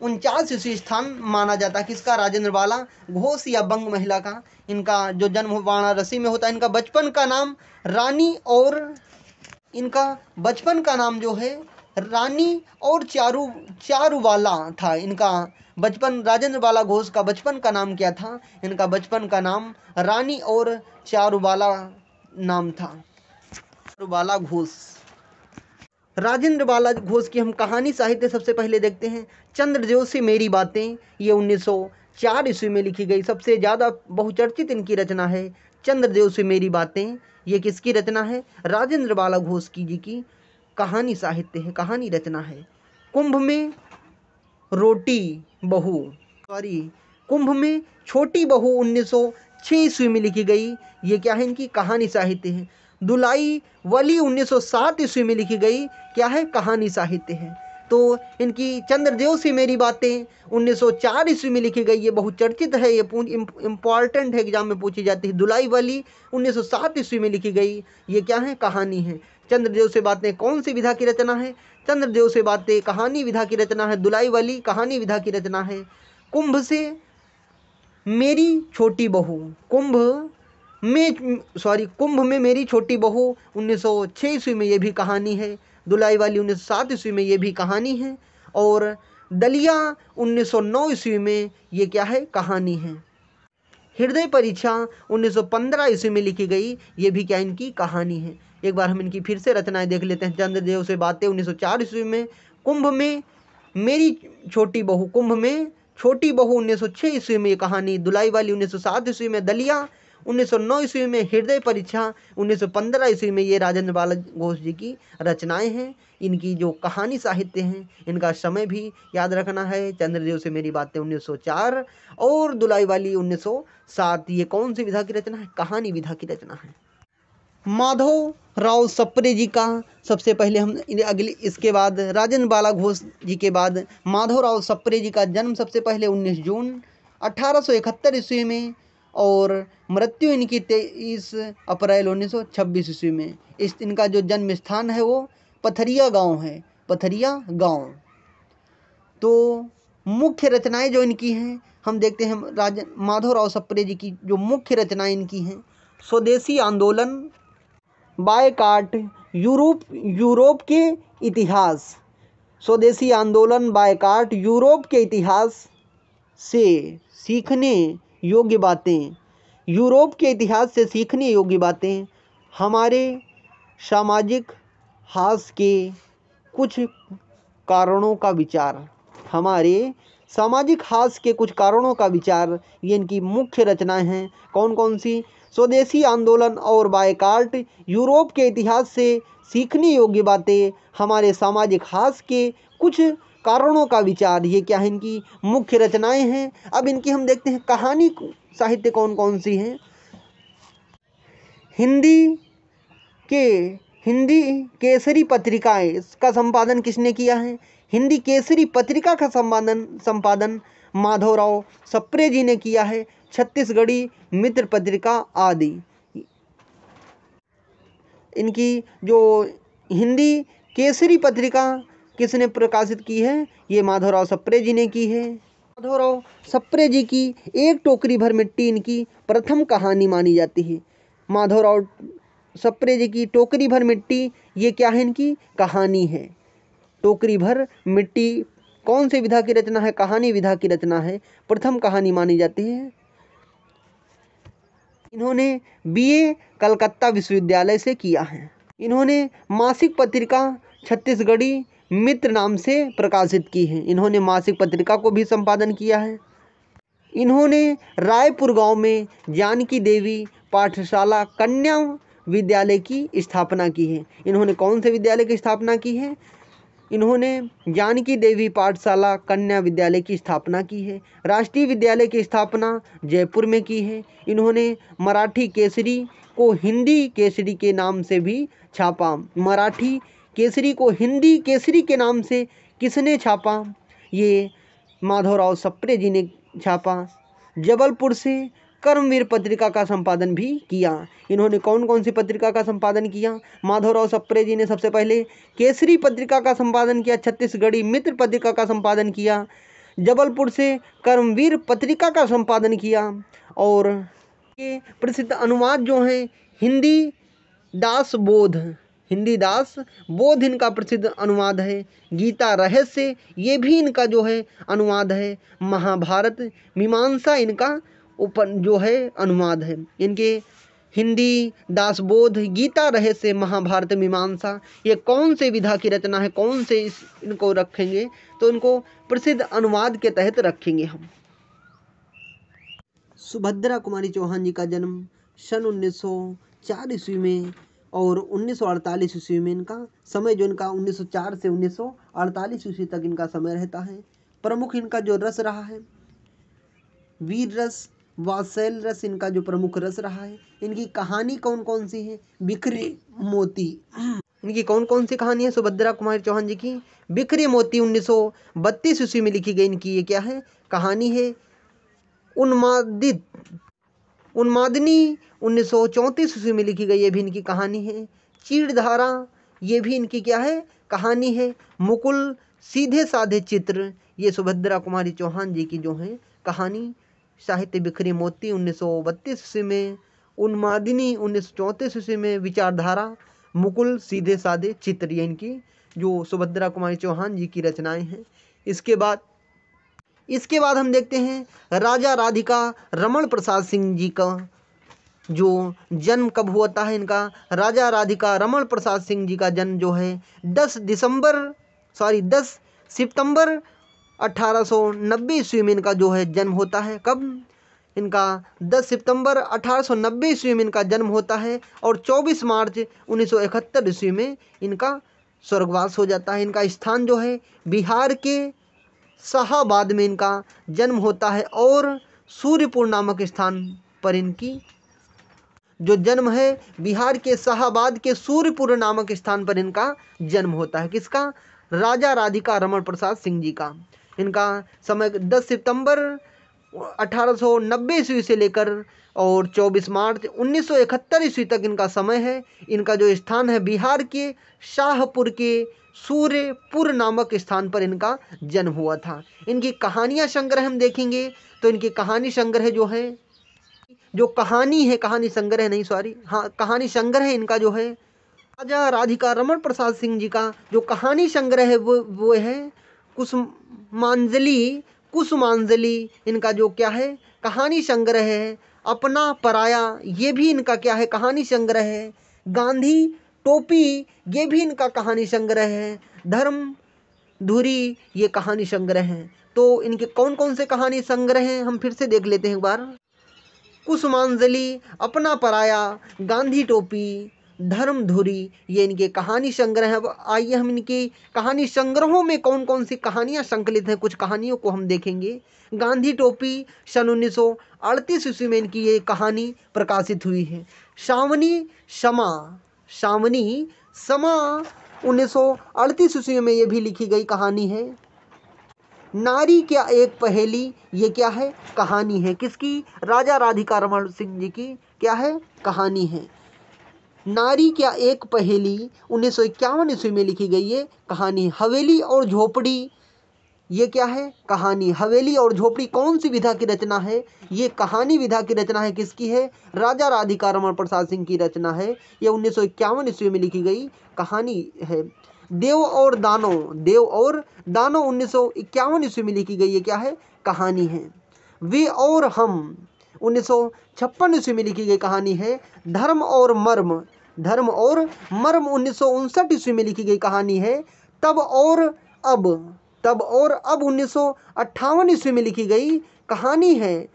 49 ईस्वी स्थान माना जाता है। किसका? राजेंद्र बाला घोष या बंग महिला का। इनका जो जन्म वाराणसी में होता है। इनका बचपन का नाम रानी और इनका बचपन का नाम जो है रानी और चारूबाला था। इनका बचपन, राजेंद्र बाला घोष का बचपन का नाम क्या था? इनका बचपन का नाम रानी और चारूबाला नाम था। चारूबाला घोष। राजेंद्र बाला घोष की हम कहानी साहित्य सबसे पहले देखते हैं। चंद्रदेव से मेरी बातें, ये 1904 ईस्वी में लिखी गई। सबसे ज़्यादा बहुचर्चित इनकी रचना है चंद्रदेव से मेरी बातें। ये किसकी रचना है? राजेंद्र बाला घोष जी की कहानी साहित्य है, कहानी रचना है। कुंभ में रोटी बहू, कुंभ में छोटी बहू 1906 ईस्वी में लिखी गई। ये क्या है? इनकी कहानी साहित्य है। दुलाई वली 1907 ईस्वी में लिखी गई। क्या है? कहानी साहित्य है। तो इनकी चंद्रदेव से मेरी बातें 1904 ईस्वी में लिखी गई। ये बहुत चर्चित है, ये इम्पॉर्टेंट है, एग्जाम में पूछी जाती है। दुलाई वली 1907 ईस्वी में लिखी गई। ये क्या है? कहानी है। चंद्रदेव से बातें कौन सी विधा की रचना है? चंद्रदेव से बातें कहानी विधा की रचना है। दुलाई वली कहानी विधा की रचना है। कुंभ से मेरी छोटी बहू, कुंभ में मेरी छोटी बहू 1906 ईस्वी में ये भी कहानी है। दुलाई वाली 1907 ईस्वी में ये भी कहानी है। और दलिया 1909 ईस्वी में ये क्या है? कहानी है। हृदय परीक्षा 1915 ईस्वी में लिखी गई। ये भी क्या? इनकी कहानी है। एक बार हम इनकी फिर से रचनाएं देख लेते हैं। चंद्रदेव से बातें 1904 ईस्वी में। कुंभ में मेरी छोटी बहू, कुंभ में छोटी बहू 1906 ईस्वी में ये कहानी। दुलाई वाली 1907 ईस्वी में। दलिया 1909 ईस्वी में। हृदय परीक्षा 1915 ईस्वी में। ये राजेंद्र बाला घोष जी की रचनाएं हैं। इनकी जो कहानी साहित्य हैं, इनका समय भी याद रखना है। चंद्रदेव से मेरी बातें 1904 और दुलाई वाली 1907। ये कौन सी विधा की रचना है? कहानी विधा की रचना है। माधव राव सप्रे जी का सबसे पहले हम इसके बाद राजेंद्र बाला घोष जी के बाद माधव राव सप्रे जी का जन्म सबसे पहले 19 जून 1871 ईस्वी में और मृत्यु इनकी 23 अप्रैल 1926 ईस्वी में। इनका जो जन्म स्थान है वो पथरिया गांव है, पथरिया गांव। तो मुख्य रचनाएं जो इनकी हैं हम देखते हैं। माधव राव सप्रे जी की जो मुख्य रचनाएं इनकी हैं, स्वदेशी आंदोलन, बायकाट, यूरोप के इतिहास, स्वदेशी आंदोलन, बायकाट, यूरोप के इतिहास से सीखने योग्य बातें, यूरोप के इतिहास से सीखने योग्य बातें, हमारे सामाजिक हास के कुछ कारणों का विचार, हमारे सामाजिक हास के कुछ कारणों का विचार, ये इनकी मुख्य रचनाएं हैं। कौन कौन सी? स्वदेशी आंदोलन और बायकाट, यूरोप के इतिहास से सीखने योग्य बातें, हमारे सामाजिक हास के कुछ कारणों का विचार। ये क्या है? इनकी मुख्य रचनाएं हैं। अब इनकी हम देखते हैं कहानी साहित्य कौन कौन सी हैं। हिंदी केसरी पत्रिकाएं का संपादन किसने किया है? हिंदी केसरी पत्रिका का संपादन माधवराव सप्रे जी ने किया है। छत्तीसगढ़ी मित्र पत्रिका आदि। इनकी जो हिंदी केसरी पत्रिका किसने प्रकाशित की है? ये माधवराव सप्रे जी ने की है। माधवराव सप्रे जी की एक टोकरी भर मिट्टी इनकी प्रथम कहानी मानी जाती है। माधवराव सप्रे जी की टोकरी भर मिट्टी, ये क्या है? इनकी कहानी है। टोकरी भर मिट्टी कौन सी विधा की रचना है? कहानी विधा की रचना है, प्रथम कहानी मानी जाती है। इन्होंने बीए कलकत्ता विश्वविद्यालय से किया है। इन्होंने मासिक पत्रिका छत्तीसगढ़ी मित्र नाम से प्रकाशित की है। इन्होंने मासिक पत्रिका को भी संपादन किया है। इन्होंने रायपुर गांव में जानकी देवी पाठशाला कन्या विद्यालय की स्थापना की है। इन्होंने कौन से विद्यालय की स्थापना की है? इन्होंने जानकी देवी पाठशाला कन्या विद्यालय की स्थापना की है। राष्ट्रीय विद्यालय की स्थापना जयपुर में की है। इन्होंने मराठी केसरी को हिंदी केसरी के नाम से भी छापा। मराठी केसरी को हिंदी केसरी के नाम से किसने छापा? ये माधवराव सप्रे जी ने छापा। जबलपुर से कर्मवीर पत्रिका का संपादन भी किया। इन्होंने कौन कौन सी पत्रिका का संपादन किया? माधवराव सप्रे जी ने सबसे पहले केसरी पत्रिका का संपादन किया, छत्तीसगढ़ी मित्र पत्रिका का संपादन किया, जबलपुर से कर्मवीर पत्रिका का संपादन किया। और ये प्रसिद्ध अनुवाद जो हैं हिंदी दास बोध, हिंदी दास बोध इनका प्रसिद्ध अनुवाद है। गीता रहस्य ये भी इनका जो है अनुवाद है। महाभारत मीमांसा इनका जो है अनुवाद है। इनके हिंदी दासबोध, गीता रहस्य, महाभारत मीमांसा ये कौन से विधा की रचना है, कौन से इनको रखेंगे तो इनको प्रसिद्ध अनुवाद के तहत रखेंगे हम। सुभद्रा कुमारी चौहान जी का जन्म सन 1904 ईस्वी में और 1948 ईस्वी में, इनका समय जो इनका 1904 से 1948 ईस्वी तक इनका समय रहता है। प्रमुख इनका जो रस रहा है वीर रस, वात्सल रस इनका जो प्रमुख रस रहा है। इनकी कहानी कौन कौन सी है? बिखरे मोती। इनकी कौन कौन सी कहानी है सुभद्रा कुमारी चौहान जी की? बिखरे मोती 1932 ईस्वी में लिखी गई इनकी ये क्या है कहानी है। उन्मादिनी 1934 ईस्वी में लिखी गई ये भी इनकी कहानी है। चीड़धारा ये भी इनकी क्या है कहानी है। मुकुल सीधे साधे चित्र ये सुभद्रा कुमारी चौहान जी की जो है कहानी। साहित्य बिखरे मोती 1932 ईस्वी में, उन्मादिनी 1934 ईस्वी में, विचारधारा, मुकुल सीधे साधे चित्र ये इनकी जो सुभद्रा कुमारी चौहान जी की रचनाएं हैं। इसके बाद हम देखते हैं राजा राधिका रमण प्रसाद सिंह जी का जो जन्म कब हुआ है। इनका राजा राधिका रमण प्रसाद सिंह जी का जन्म जो है 10 सितंबर 1890 ईस्वी में इनका जो है जन्म होता है। कब? इनका 10 सितंबर 1890 ईस्वी में इनका जन्म होता है और 24 मार्च 1971 ईस्वी में इनका स्वर्गवास हो जाता है। इनका स्थान जो है बिहार के शाहाबाद में इनका जन्म होता है और सूर्यपुर नामक स्थान पर इनकी जो जन्म है बिहार के शाहाबाद के सूर्यपुर नामक स्थान पर इनका जन्म होता है। किसका? राजा राधिका रमण प्रसाद सिंह जी का। इनका समय 10 सितंबर 1890 ईस्वी से लेकर और 24 मार्च 1971 ईस्वी तक इनका समय है। इनका जो स्थान है बिहार के शाहपुर के सूर्यपुर नामक स्थान पर इनका जन्म हुआ था। इनकी कहानियाँ संग्रह हम देखेंगे तो इनकी कहानी संग्रह जो है कहानी संग्रह इनका जो है राजा राधिका रमण प्रसाद सिंह जी का जो कहानी संग्रह है वो है कुसुमांजलि इनका जो क्या है कहानी संग्रह है। अपना पराया ये भी इनका क्या है कहानी संग्रह है। गांधी टोपी ये भी इनका कहानी संग्रह है। धर्म धुरी ये कहानी संग्रह है। तो इनके कौन कौन से कहानी संग्रह हैं हम फिर से देख लेते हैं एक बार। कुसुमांजलि, अपना पराया, गांधी टोपी, धर्मधुरी ये इनके कहानी संग्रह है। अब आइए हम इनकी कहानी संग्रहों में कौन कौन सी कहानियां संकलित हैं कुछ कहानियों को हम देखेंगे। गांधी टोपी सन 1938 ईस्वी में इनकी ये कहानी प्रकाशित हुई है। सावनी समा 1938 ईस्वी में ये भी लिखी गई कहानी है। नारी क्या एक पहेली ये क्या है कहानी है। किसकी? राजा राधिका रमण सिंह जी की क्या है कहानी है। नारी क्या एक पहेली 1951 ईस्वी में लिखी गई ये कहानी। हवेली और झोपड़ी ये क्या है कहानी। हवेली और झोपड़ी कौन सी विधा की रचना है? ये कहानी विधा की रचना है। किसकी है? राजा राधिका रमण प्रसाद सिंह की रचना है। ये 1951 ईस्वी में लिखी गई कहानी है। देव और दानो 1951 ईस्वी में लिखी गई ये क्या है कहानी है। वे और हम 1956 ईस्वी में लिखी गई कहानी है। धर्म और मर्म 1959 ईस्वी में लिखी गई कहानी है। तब और अब 1958 ईस्वी में लिखी गई कहानी है।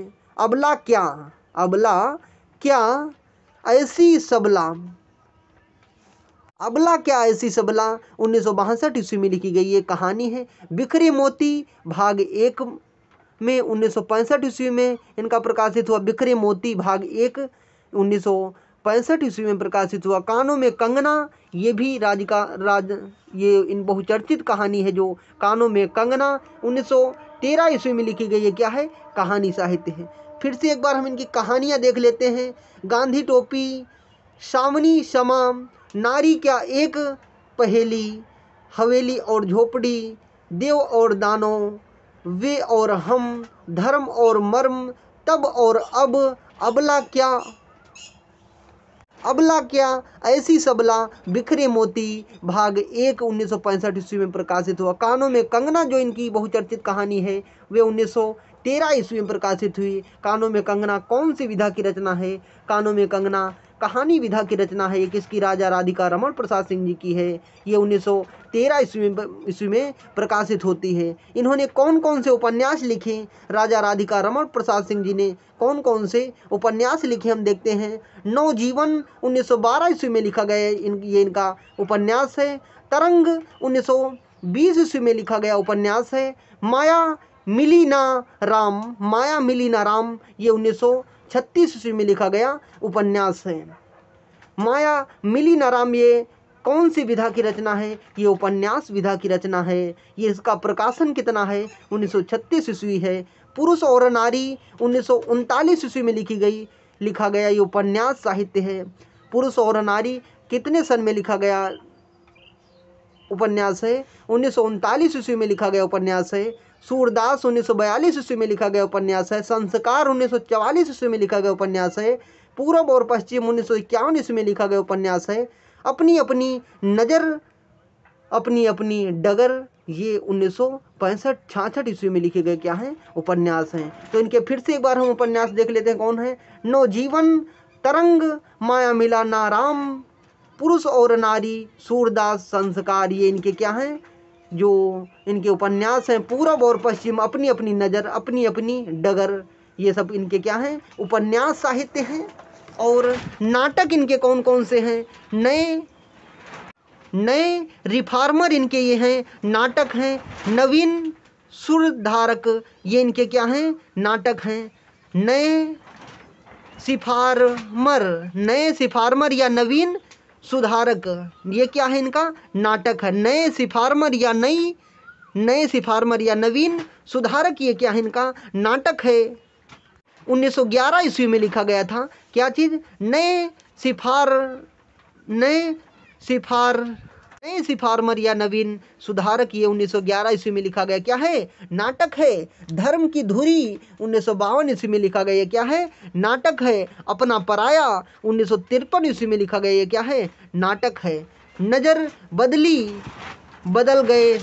अबला क्या ऐसी सबला 1962 ईस्वी में लिखी गई ये कहानी है। बिखरे मोती भाग 1 में 1965 ईस्वी में इनका प्रकाशित हुआ। बिखरे मोती भाग 1 1965 ईस्वी में प्रकाशित हुआ। कानों में कंगना ये भी ये इन बहुचर्चित कहानी है जो कानों में कंगना 1913 ईस्वी में लिखी गई ये क्या है कहानी साहित्य है। फिर से एक बार हम इनकी कहानियाँ देख लेते हैं। गांधी टोपी, सावनी समा, नारी क्या एक पहेली, हवेली और झोपड़ी, देव और दानव, वे और हम, धर्म और मर्म, तब और अब, अबला क्या, अबला क्या, ऐसी सबला, बिखरे मोती, भाग 1 1965 ईस्वी में प्रकाशित हुआ। कानों में कंगना जो इनकी बहुचर्चित कहानी है वे 1913 ईस्वी में प्रकाशित हुई। कानों में कंगना कौन सी विधा की रचना है? कानों में कंगना कहानी विधा की रचना है। ये किसकी? राजा राधिका रमण प्रसाद सिंह जी की है। ये 1913 ईस्वी में प्रकाशित होती है। इन्होंने कौन कौन से उपन्यास लिखे? राजा राधिका रमण प्रसाद सिंह जी ने कौन कौन से उपन्यास लिखे हम देखते हैं। नवजीवन 1912 ईस्वी में लिखा गया ये इनका उपन्यास है। तरंग 1920 ईस्वी में लिखा गया उपन्यास है। माया मिली ना राम, माया मिली ना राम, ये 1936 ईस्वी में लिखा गया उपन्यास है। माया मिली ना राम ये कौन सी विधा की रचना है? ये उपन्यास विधा की रचना है। ये इसका प्रकाशन कितना है? 1936 ईस्वी है। पुरुष और नारी 1939 ईस्वी में लिखा गया ये उपन्यास साहित्य है। पुरुष और नारी कितने सन में लिखा गया उपन्यास है? 1939 ईस्वी में लिखा गया उपन्यास है। सूरदास 1942 ईस्वी में लिखा गया उपन्यास है। संस्कार 1944 ईस्वी में लिखा गया उपन्यास है। पूरब और पश्चिम 1951 ईस्वी में लिखा गया उपन्यास है। अपनी अपनी नज़र, अपनी अपनी डगर, ये 1965-66 ईस्वी में लिखे गए क्या हैं? उपन्यास हैं। तो इनके फिर से एक बार हम उपन्यास देख लेते हैं कौन है। नवजीवन, तरंग, माया मिला ना राम, पुरुष और नारी, सूरदास, संस्कार, ये इनके क्या हैं? जो इनके उपन्यास हैं। पूरब और पश्चिम, अपनी अपनी नज़र, अपनी अपनी डगर, ये सब इनके क्या हैं? उपन्यास साहित्य हैं। और नाटक इनके कौन कौन से हैं? नए रिफॉर्मर इनके ये हैं, नाटक हैं। नवीन सुधारक, ये इनके क्या हैं? नाटक हैं। नए सिफारमर या नवीन सुधारक, ये क्या है? इनका नाटक है। नए सिफारमर या नवीन सुधारक, ये क्या है? इनका नाटक है। 1911 ईस्वी में लिखा गया था। क्या चीज़? नए सिफारमर या नवीन सुधारक, ये 1911 ईस्वी में लिखा गया क्या है? नाटक है। धर्म की धुरी 1952 ईस्वी में लिखा गया ये क्या है? नाटक है। अपना पराया 1953 ईस्वी में लिखा गया ये क्या है? नाटक है। नज़र बदली बदल गए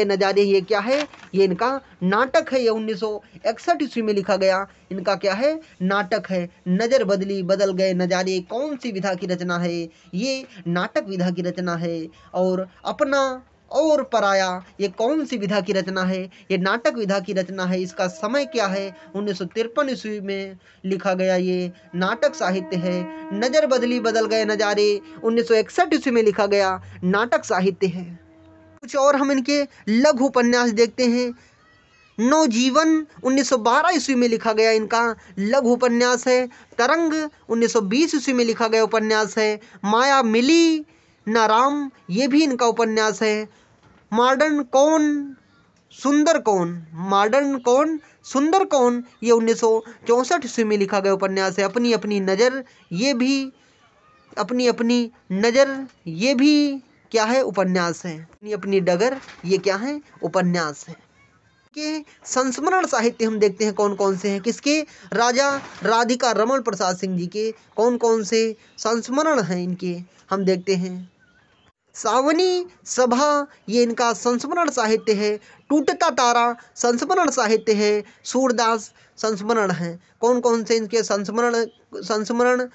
नज़ारे, ये क्या है? ये इनका नाटक है। ये 1961 ईस्वी में लिखा गया इनका क्या है? नाटक है। नज़र बदली बदल गए नज़ारे कौन सी विधा की रचना है? ये नाटक विधा की रचना है। और अपना और पराया, ये कौन सी विधा की रचना है? ये नाटक विधा की रचना है। इसका समय क्या है? 1953 ईस्वी में लिखा गया ये नाटक साहित्य है। नज़र बदली बदल गए नज़ारे 1961 ईस्वी में लिखा गया नाटक साहित्य है। कुछ और हम इनके लघु उपन्यास देखते हैं। नवजीवन 1912 ईस्वी में लिखा गया इनका लघु उपन्यास है। तरंग 1920 ईस्वी में लिखा गया उपन्यास है। माया मिली ना राम, ये भी इनका उपन्यास है। मॉडर्न कौन सुंदर कौन, ये 1964 ईस्वी में लिखा गया उपन्यास है। अपनी अपनी नज़र, ये भी क्या है? उपन्यास है। अपनी अपनी डगर, ये क्या है? उपन्यास है। के संस्मरण साहित्य हम देखते हैं कौन कौन से हैं। किसके? राजा राधिका रमण प्रसाद सिंह जी के कौन कौन से संस्मरण हैं इनके, हम देखते हैं। सावनी सभा, ये इनका संस्मरण साहित्य है। टूटता तारा संस्मरण साहित्य है। सूरदास संस्मरण हैं। कौन कौन से इनके संस्मरण?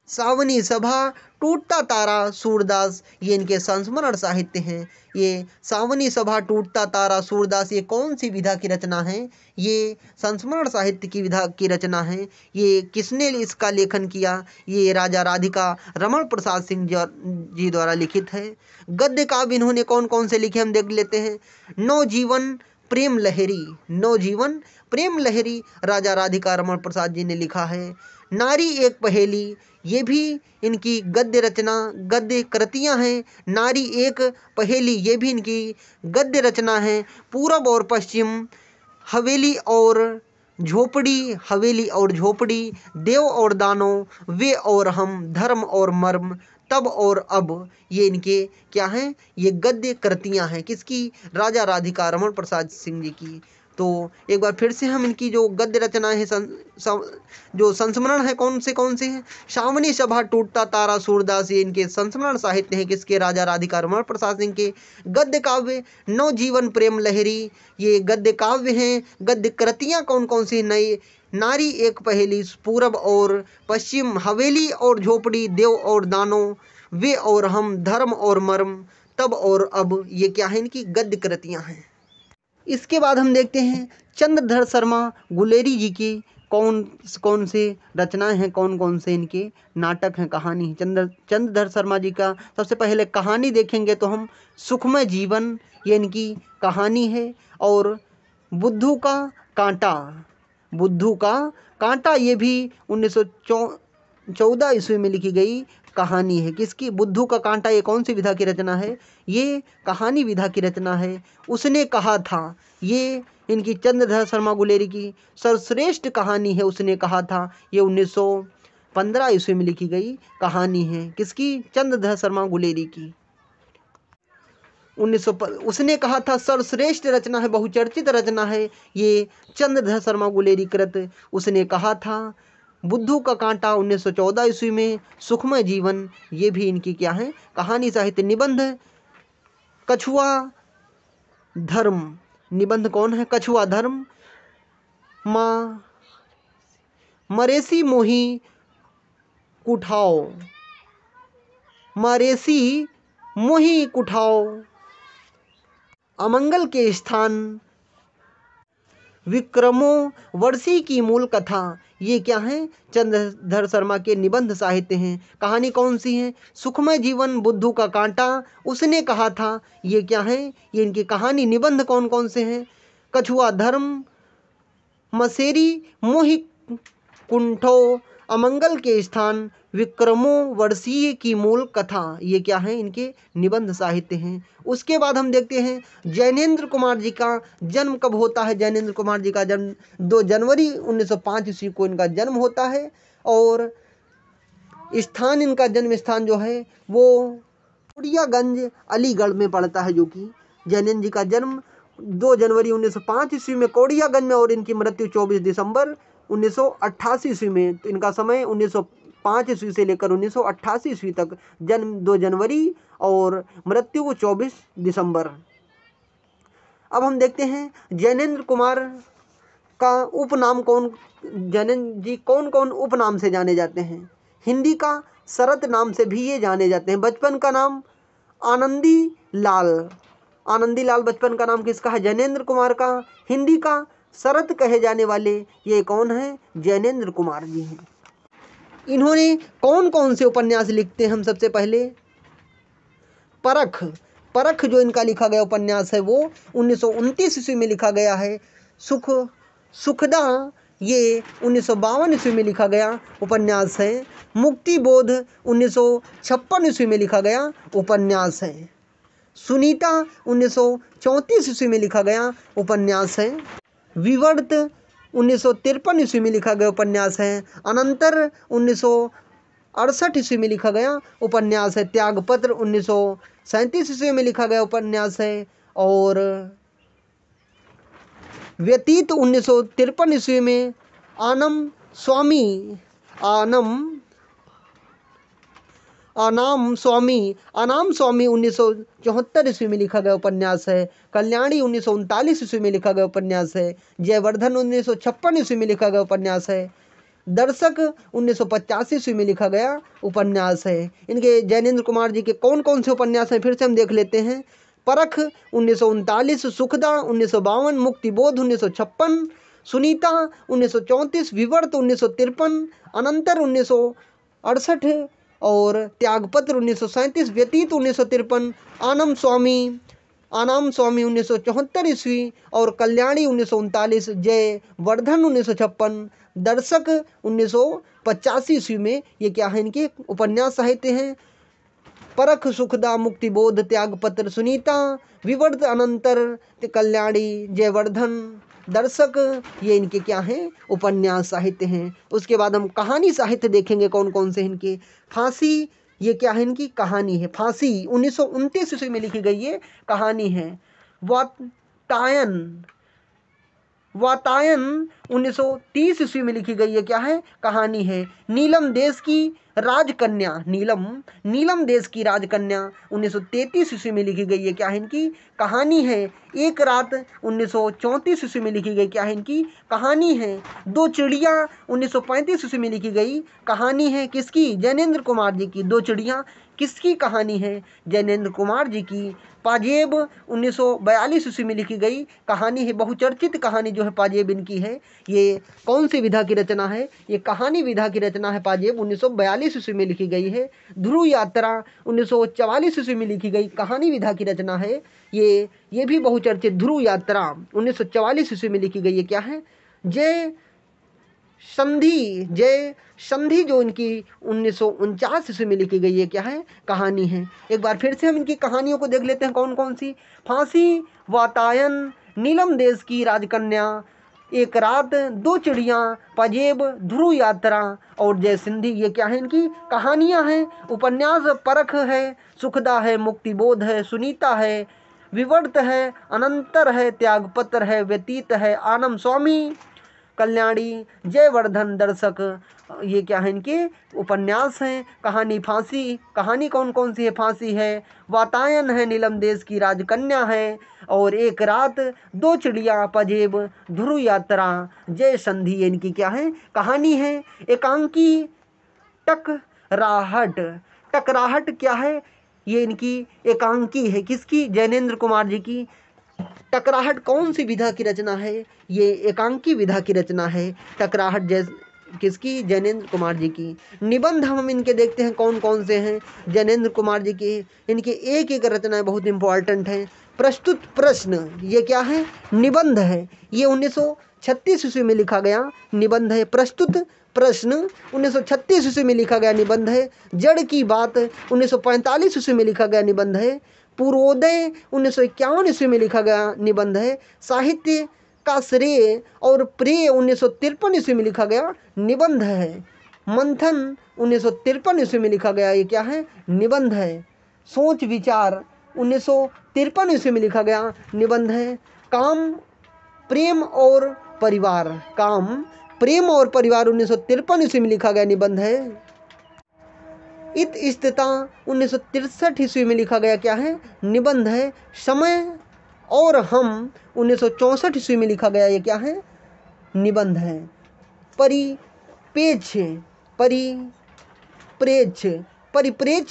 सावनी सभा, टूटता तारा, सूरदास, ये इनके संस्मरण साहित्य हैं। ये सावनी सभा, टूटता तारा, सूरदास, ये कौन सी विधा की रचना है? ये संस्मरण साहित्य की विधा की रचना है। ये किसने इसका लेखन किया? ये राजा राधिका रमण प्रसाद सिंह जी द्वारा लिखित है। गद्य काव्य इन्होंने कौन कौन से लिखे हम देख लेते हैं। नवजीवन प्रेम लहरी राजा राधिका रमण प्रसाद जी ने लिखा है। नारी एक पहेली, ये भी इनकी गद्य कृतियाँ हैं। नारी एक पहेली, ये भी इनकी गद्य रचना है। पूरब और पश्चिम, हवेली और झोपड़ी, देव और दानव, वे और हम, धर्म और मर्म, तब और अब, ये इनके क्या हैं, ये गद्य कृतियां हैं। किसकी? राजा राधिका रमण प्रसाद सिंह जी की। तो एक बार फिर से हम इनकी जो गद्य रचनाएं हैं जो संस्मरण है कौन से हैं? सावनी सभा टूटता तारा सूरदास, ये इनके संस्मरण साहित्य हैं। किसके? राजा राधिका रमण प्रसाद सिंह के। गद्य काव्य नवजीवन प्रेम लहरी, ये गद्य काव्य हैं। गद्य कृतियां कौन कौन सी? नई नारी एक पहेली, पूरब और पश्चिम, हवेली और झोपड़ी, देव और दानव, वे और हम, धर्म और मर्म, तब और अब, ये क्या है? इनकी गद्य कृतियां हैं। इसके बाद हम देखते हैं चंद्रधर शर्मा गुलेरी जी की कौन कौन से रचनाएं हैं, कौन कौन से इनके नाटक हैं, कहानी हैं। चंद्रधर शर्मा जी का सबसे पहले कहानी देखेंगे तो हम सुखमय जीवन, ये इनकी कहानी है। और बुद्धू का कांटा, ये भी 1914 ईस्वी में लिखी गई कहानी है। किसकी? बुद्धू का कांटा, ये कौन सी विधा की रचना है? ये कहानी विधा की रचना है। उसने कहा था, ये इनकी चंद्रधर शर्मा गुलेरी की सर्वश्रेष्ठ कहानी है। उसने कहा था, ये 1915 ईस्वी में लिखी गई कहानी है। किसकी? चंद्रधर शर्मा गुलेरी की। उसने कहा था सर्वश्रेष्ठ रचना है, बहुचर्चित रचना है ये चंद्रधर शर्मा गुलेरी कृत उसने कहा था। बुद्धू का कांटा 1914 ईस्वी में। सुखमय जीवन, ये भी इनकी क्या है? कहानी साहित्य। निबंध कछुआ धर्म, निबंध कौन है? कछुआ धर्म। मरेसी मोही कुठाओ, अमंगल के स्थान, विक्रमो वर्षी की मूल कथा, ये क्या है? चंद्रधर शर्मा के निबंध साहित्य हैं। कहानी कौन सी है? सुखमय जीवन, बुद्धू का कांटा, उसने कहा था, ये क्या है? ये इनकी कहानी। निबंध कौन कौन से हैं? कछुआ धर्म, मसेरी मोहि कुंठो, अमंगल के स्थान, विक्रमो वर्षीय की मूल कथा, ये क्या है? इनके निबंध साहित्य हैं। उसके बाद हम देखते हैं जैनेन्द्र कुमार जी का जन्म कब होता है। जैनेन्द्र कुमार जी का जन्म 2 जनवरी 1905 ईस्वी को इनका जन्म होता है। और स्थान, इनका जन्म स्थान जो है वो कोड़ियागंज अलीगढ़ में पड़ता है। जो कि जैनेन्द्र जी का जन्म 2 जनवरी 1905 ईस्वी में कोड़ियागंज में, और इनकी मृत्यु 24 दिसंबर 1988 ईस्वी में। तो इनका समय 1905 ईस्वी से लेकर 1988 ईस्वी तक, जन्म 2 जनवरी और मृत्यु 24 दिसंबर। अब हम देखते हैं जैनेन्द्र कुमार का उपनाम कौन, जैनेन्द्र जी कौन कौन उपनाम से जाने जाते हैं। हिंदी का शरत नाम से भी ये जाने जाते हैं। बचपन का नाम आनंदी लाल बचपन का नाम किसका है? जैनेन्द्र कुमार का। हिंदी का शरत कहे जाने वाले ये कौन है? जैनेन्द्र कुमार जी हैं। इन्होंने कौन कौन से उपन्यास लिखते हैं? हम सबसे पहले परख जो इनका लिखा गया उपन्यास है वो 1929 ईस्वी में लिखा गया है। सुखदा, ये 1952 ईस्वी में लिखा गया उपन्यास है। मुक्ति बोध 1956 ईस्वी में लिखा गया उपन्यास है। सुनीता 1934 ईस्वी में लिखा गया उपन्यास है। विवर्त 1953 ईस्वी में लिखा गया उपन्यास है। अनंतर 1968 ईस्वी में लिखा गया उपन्यास है। त्यागपत्र 1937 ईस्वी में लिखा गया उपन्यास है। और व्यतीत 1953 ईस्वी में। आनाम स्वामी 1974 ईस्वी में लिखा गया उपन्यास है। कल्याणी 1939 ईस्वी में लिखा गया उपन्यास है। जयवर्धन 1956 ईस्वी में लिखा गया उपन्यास है। दर्शक 1985 ईस्वी में लिखा गया उपन्यास है। इनके जैनेन्द्र कुमार जी के कौन कौन से उपन्यास हैं फिर से हम देख लेते हैं। परख 1939, सुखदा 1952, मुक्तिबोध 1956, सुनीता 1934, विवर्त 1953, अनंतर 1968 और त्यागपत्र 1937, व्यतीत 1953, आनाम स्वामी 1974 ईस्वी और कल्याणी 1939, जयवर्धन 1956, दर्शक 1985 ईस्वी में। ये क्या है? इनके उपन्यास साहित्य हैं। परख, सुखदा, मुक्तिबोध, त्यागपत्र, सुनीता, विवर्त, अनंतर, कल्याणी, जयवर्धन, दर्शक, ये इनके क्या हैं? उपन्यास साहित्य हैं। उसके बाद हम कहानी साहित्य देखेंगे कौन कौन से इनके। फांसी ये क्या है, इनकी कहानी है। फांसी 1929 ईस्वी में लिखी गई ये कहानी है। वातायन वातायन 1930 ईस्वी में लिखी गई है, क्या है, कहानी है। नीलम देश की राजकन्या, नीलम देश की राजकन्या 1933 ईस्वी में लिखी गई है, क्या है, इनकी कहानी है। एक रात 1934 ईस्वी में लिखी गई, क्या है, इनकी कहानी है। दो चिड़िया 1935 ईस्वी में लिखी गई कहानी है, किसकी, जैनेंद्र कुमार जी की। दो चिड़िया किसकी कहानी है, जैनेंद्र कुमार जी की। पाजेब 1942 ईस्वी में लिखी गई कहानी है। बहुचर्चित कहानी जो है पाजेब इनकी है। ये कौन सी विधा की रचना है, ये कहानी विधा की रचना है। पाजेब 1942 ईस्वी में लिखी गई है। ध्रुव यात्रा 1944 ईस्वी में लिखी गई कहानी विधा की रचना है। ये भी बहुचर्चित ध्रुव यात्रा 1944 ईस्वी में लिखी गई है, क्या है, जय संधि जो इनकी 1949 ईस्वी में लिखी गई है, क्या है, कहानी है। एक बार फिर से हम इनकी कहानियों को देख लेते हैं कौन कौन सी। फांसी, वातायन, नीलम देश की राजकन्या, एक रात, दो चिड़िया, पाजेब, ध्रुव यात्रा और जय सिंधी, ये क्या है, इनकी कहानियां हैं। उपन्यास परख है, सुखदा है, मुक्तिबोध है, सुनीता है, विवर्त है, अनंतर है, त्यागपत्र है, व्यतीत है, आनंद स्वामी, कल्याणी, जयवर्धन दर्शक, ये क्या है, इनके उपन्यास हैं। कहानी फांसी, कहानी कौन कौन सी है, फांसी है, वातायन है, नीलम देश की राजकन्या है, और एक रात, दो चिड़िया, पाजेब, ध्रुव यात्रा, जय संधि, ये इनकी क्या है, कहानी है। एकांकी टकराहट, टकराहट क्या है, ये इनकी एकांकी है, किसकी, जैनेंद्र कुमार जी की। टकराहट कौन सी विधा की रचना है, ये एकांकी विधा की रचना है। टकराहट किसकी, जैनेंद्र कुमार जी की। निबंध हम इनके देखते हैं कौन कौन से हैं, जैनेंद्र कुमार जी के। इनके एक एक रचनाएं बहुत इंपॉर्टेंट हैं। प्रस्तुत प्रश्न, ये क्या है, निबंध है। ये 1936 ईस्वी में लिखा गया निबंध है। प्रस्तुत प्रश्न 1936 ईस्वी में लिखा गया निबंध है। जड़ की बात 1945 ईस्वी में लिखा गया निबंध है। पूर्वोदय 1951 ईस्वी में लिखा गया निबंध है। साहित्य का श्रेय और प्रेय 1953 ईस्वी में लिखा गया निबंध है। मंथन 1953 ईस्वी में लिखा गया, ये क्या है, निबंध है। सोच विचार 1953 ईस्वी में लिखा गया निबंध है। काम प्रेम और परिवार, काम प्रेम और परिवार 1953 ईस्वी में लिखा गया निबंध है। इत स्थिता 1963 ईस्वी में लिखा गया, क्या है, निबंध है। समय और हम 1964 ईस्वी में लिखा गया, ये क्या है, निबंध है। परिप्रेक्ष्य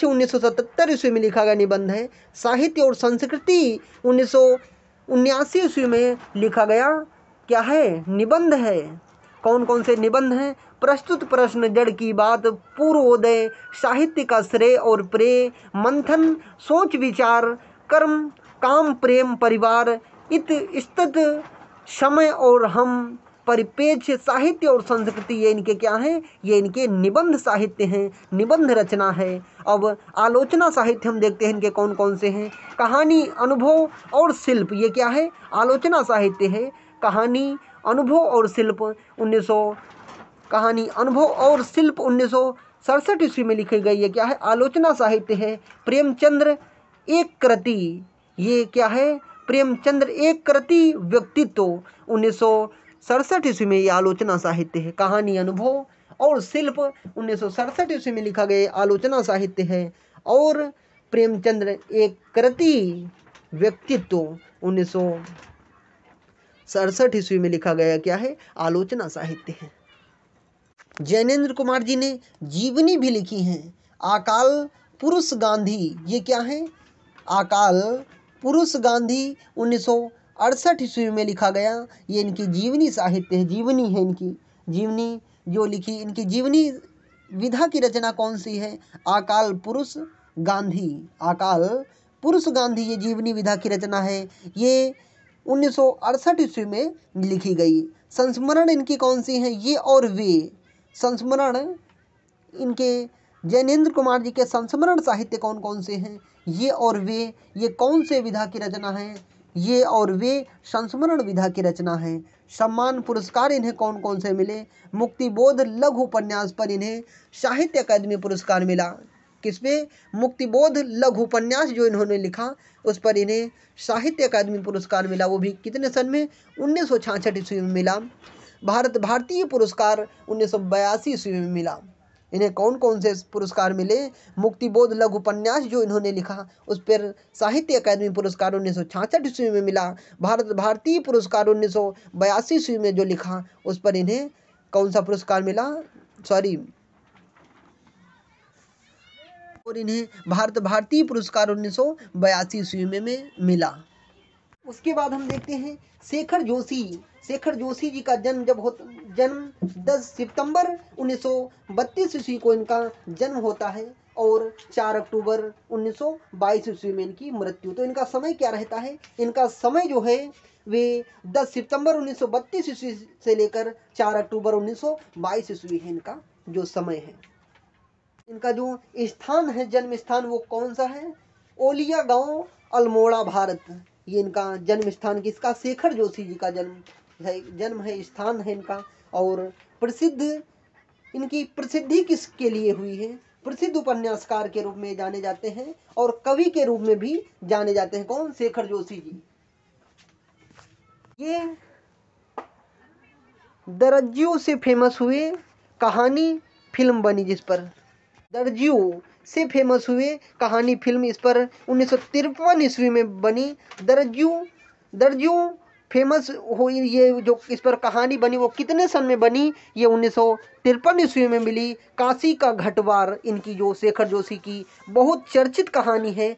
1977 ईस्वी में लिखा गया निबंध है। साहित्य और संस्कृति 1979 ईस्वी में लिखा गया, क्या है, निबंध है। कौन कौन से निबंध हैं, प्रस्तुत प्रश्न, जड़ की बात, पूर्वोदय, साहित्य का श्रेय और प्रेय, मंथन, सोच विचार, कर्म, काम प्रेम परिवार, इत स्थित, समय और हम, परिप्रेक्ष्य, साहित्य और संस्कृति, ये इनके क्या हैं, ये इनके निबंध साहित्य हैं, निबंध रचना है। अब आलोचना साहित्य हम देखते हैं इनके कौन कौन से हैं। कहानी, अनुभव और शिल्प, ये क्या है, आलोचना साहित्य है। कहानी, अनुभव और शिल्प 1967 ईस्वी में लिखी गई, ये क्या है, आलोचना साहित्य है। प्रेमचंद्र एक कृति, ये क्या है, प्रेमचंद्र एक कृति व्यक्तित्व 1967 ईस्वी में ये आलोचना साहित्य है। कहानी, अनुभव और शिल्प 1967 ईस्वी में लिखा गया आलोचना साहित्य है। और प्रेमचंद्र एक कृति व्यक्तित्व 1967 ईस्वी में लिखा गया, क्या है, आलोचना साहित्य है। जैनेंद्र कुमार जी ने जीवनी भी लिखी है। अकाल पुरुष गांधी, ये क्या है, अकाल पुरुष गांधी 1968 ईस्वी में लिखा गया, ये इनकी जीवनी साहित्य है, जीवनी है इनकी। जीवनी जो लिखी, इनकी जीवनी विधा की रचना कौन सी है, अकाल पुरुष गांधी, अकाल पुरुष गांधी, ये जीवनी विधा की रचना है। ये 1968 ईस्वी में लिखी गई। संस्मरण इनकी कौन सी हैं, ये और वे, संस्मरण इनके जैनेंद्र कुमार जी के संस्मरण साहित्य कौन कौन से हैं, ये और वे, ये कौन से विधा की रचना है, ये और वे संस्मरण विधा की रचना है। सम्मान पुरस्कार इन्हें कौन कौन से मिले, मुक्तिबोध लघु उपन्यास पर इन्हें साहित्य अकादमी पुरस्कार मिला। किस पे? मुक्तिबोध लघु उपन्यास जो इन्होंने लिखा उस पर इन्हें साहित्य अकादमी पुरस्कार मिला, वो भी कितने सन में? 1966 ईस्वी में मिला। भारतीय पुरस्कार 1982 ईस्वी में मिला। इन्हें कौन कौन से पुरस्कार मिले? मुक्तिबोध लघु उपन्यास जो इन्होंने लिखा उस पर साहित्य अकादमी पुरस्कार 1966 ईस्वी में मिला। भारतीय पुरस्कार 1982 ईस्वी में जो लिखा उस पर इन्हें कौन सा पुरस्कार मिला? और इन्हें भारतीय पुरस्कार 1982 ईस्वी में मिला। उसके बाद हम देखते हैं शेखर जोशी जी का जन्म 10 सितंबर 1932 ईस्वी को इनका जन्म होता है और 4 अक्टूबर 1922 ईस्वी में इनकी मृत्यु। तो इनका समय क्या रहता है? इनका समय जो है वे 10 सितंबर 1932 ईस्वी से लेकर 4 अक्टूबर 1922 ईस्वी है इनका जो समय है। इनका जो स्थान है, जन्म स्थान, वो कौन सा है? ओलिया गांव, अल्मोड़ा, भारत। ये इनका जन्म स्थान किसका? शेखर जोशी जी का जन्म है, स्थान है इनका। और इनकी प्रसिद्धि किसके लिए हुई है? प्रसिद्ध उपन्यासकार के रूप में जाने जाते हैं और कवि के रूप में भी जाने जाते हैं। कौन? शेखर जोशी जी। ये दरज्जियों से फेमस हुए, कहानी फिल्म बनी जिस पर। दर्जियों से फेमस हुए, कहानी फिल्म इस पर 1953 ईस्वी में बनी। दर्जियों फेमस हुई, ये जो इस पर कहानी बनी वो कितने सन में बनी? ये 1953 ईस्वी में मिली। काशी का घटवार इनकी जो शेखर जोशी की बहुत चर्चित कहानी है।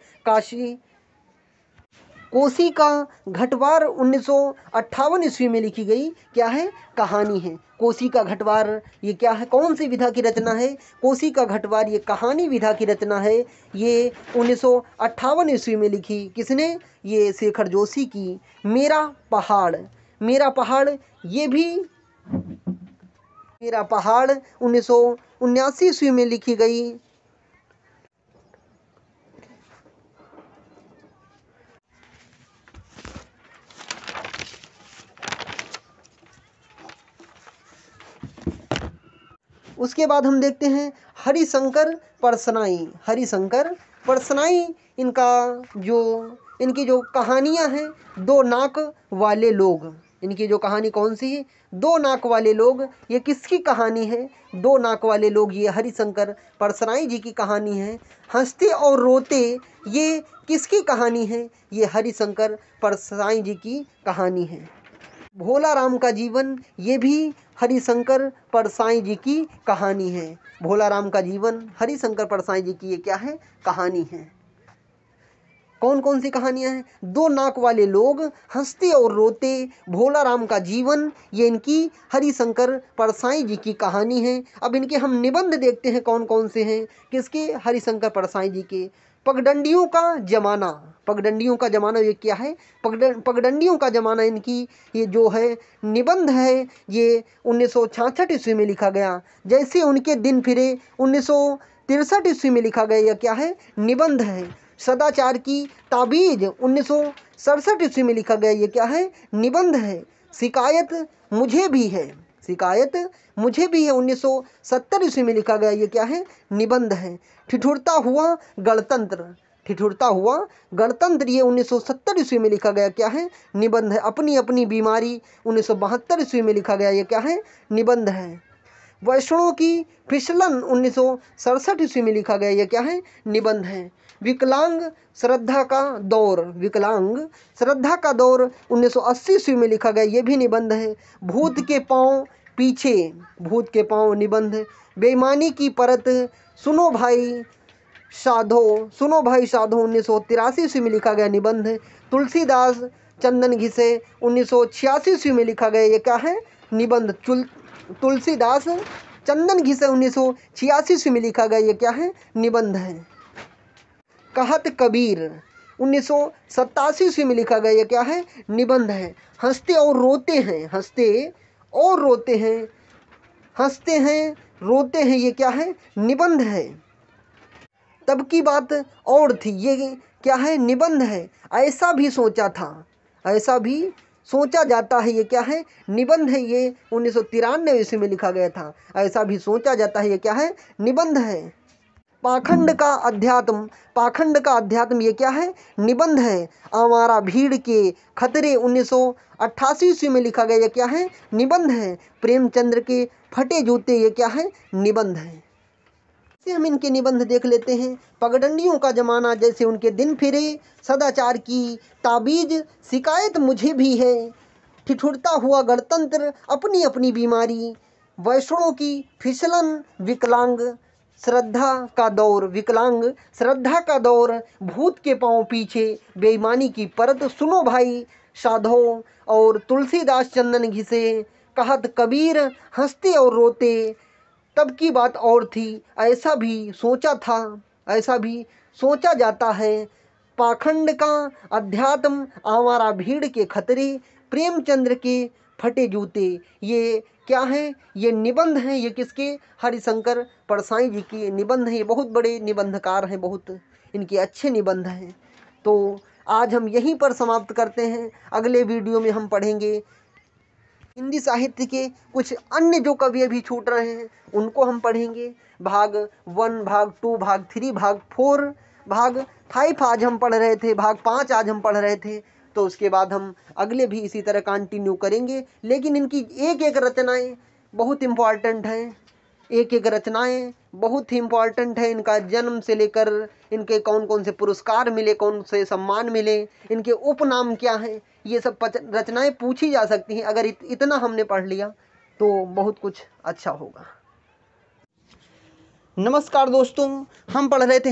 कोसी का घटवार 1958 ईस्वी में लिखी गई क्या है? कहानी है। कोसी का घटवार ये क्या है? कौन सी विधा की रचना है? कोसी का घटवार ये कहानी विधा की रचना है। ये 1958 ईस्वी में लिखी किसने? ये शेखर जोशी की। मेरा पहाड़ ये भी 1979 ईस्वी में लिखी गई। उसके बाद हम देखते हैं हरिशंकर परसनाई इनकी जो कहानियां हैं, दो नाक वाले लोग। इनकी जो कहानी कौन सी है? दो नाक वाले लोग। ये किसकी कहानी है? दो नाक वाले लोग, ये हरिशंकर परसनाई जी की कहानी है। हंसते और रोते ये किसकी कहानी है? ये हरिशंकर परसनाई जी की कहानी है। भोला राम का जीवन ये भी हरिशंकर परसाई जी की कहानी है। भोला राम का जीवन हरिशंकर परसाई जी की ये क्या है? कहानी है। कौन कौन सी कहानियां हैं? दो नाक वाले लोग, हंसते और रोते, भोला राम का जीवन, ये इनकी हरिशंकर परसाई जी की कहानी है। अब इनके हम निबंध देखते हैं कौन कौन से हैं। किसके? हरिशंकर परसाई जी के। पगडंडियों का जमाना ये क्या है? पगडंडियों का जमाना इनकी ये जो है निबंध है, ये 1966 ईस्वी में लिखा गया। जैसे उनके दिन फिरे 1963 ईस्वी में लिखा गया, यह क्या है? निबंध है। सदाचार की ताबीज 1967 ईस्वी में लिखा गया, ये क्या है? निबंध है। शिकायत मुझे भी है 1970 ईस्वी में लिखा गया, ये क्या है? निबंध है। ठिठुरता हुआ गणतंत्र ये 1970 ईस्वी में लिखा गया, क्या है? निबंध है। अपनी अपनी बीमारी 1972 ईस्वी में लिखा गया, ये क्या है? निबंध है। वैष्णों की फिसलन 1967 ईस्वी में लिखा गया, ये क्या है? निबंध है। विकलांग श्रद्धा का दौर 1980 ईस्वी में लिखा गया, ये भी निबंध है। भूत के पांव निबंध। बेईमानी की परत सुनो भाई साधो 1983 ईस्वी में लिखा गया, निबंध। तुलसीदास चंदन घिसे 1986 ईस्वी में लिखा गया, ये क्या है? निबंध। तुलसीदास चंदन घिसे 1986 ईस्वी में लिखा गया, ये क्या है? निबंध है। कहत कबीर 1987 ईस्वी में लिखा गया, ये क्या है? निबंध है। हंसते और रोते हैं, ये क्या है? निबंध है। तब की बात और थी, ये क्या है? निबंध है। ऐसा भी सोचा जाता है, ये क्या है? निबंध है। ये 1993 ईस्वी में लिखा गया था। ऐसा भी सोचा जाता है, ये क्या है? निबंध है। पाखंड का अध्यात्म, पाखंड का अध्यात्म ये क्या है? निबंध है। आवारा भीड़ के खतरे 1988 ईस्वी में लिखा गया, ये क्या है? निबंध है। प्रेमचंद्र के फटे जूते, ये क्या है? निबंध है। से हम इनके निबंध देख लेते हैं। पगडंडियों का जमाना जैसे उनके दिन फिरे, सदाचार की ताबीज शिकायत मुझे भी है, ठिठुरता हुआ गणतंत्र अपनी अपनी बीमारी, वैष्णों की फिसलन विकलांग श्रद्धा का दौर, विकलांग श्रद्धा का दौर, भूत के पांव पीछे बेईमानी की परत, सुनो भाई साधो और तुलसीदास चंदन घिसे, कहत कबीर हंसते और रोते, तब की बात और थी, ऐसा भी सोचा था, ऐसा भी सोचा जाता है। पाखंड का अध्यात्म, आवारा भीड़ के खतरे, प्रेमचंद्र के फटे जूते, ये क्या है? ये निबंध हैं। ये किसके? हरिशंकर परसाई जी के निबंध हैं। ये बहुत बड़े निबंधकार हैं, बहुत इनके अच्छे निबंध हैं। तो आज हम यहीं पर समाप्त करते हैं। अगले वीडियो में हम पढ़ेंगे हिंदी साहित्य के कुछ अन्य जो कवि अभी छूट रहे हैं, उनको हम पढ़ेंगे। भाग 1, भाग 2, भाग 3, भाग 4, भाग 5 आज हम पढ़ रहे थे, भाग 5 आज हम पढ़ रहे थे। तो उसके बाद हम अगले भी इसी तरह कंटिन्यू करेंगे। लेकिन इनकी एक एक रचनाएं बहुत इम्पॉर्टेंट हैं, एक एक रचनाएं बहुत ही इम्पॉर्टेंट है। इनका जन्म से लेकर इनके कौन कौन से पुरस्कार मिले, कौन से सम्मान मिले, इनके उपनाम क्या हैं, ये सब रचनाएं पूछी जा सकती हैं। अगर इतना हमने पढ़ लिया तो बहुत कुछ अच्छा होगा। नमस्कार दोस्तों, हम पढ़ रहे थे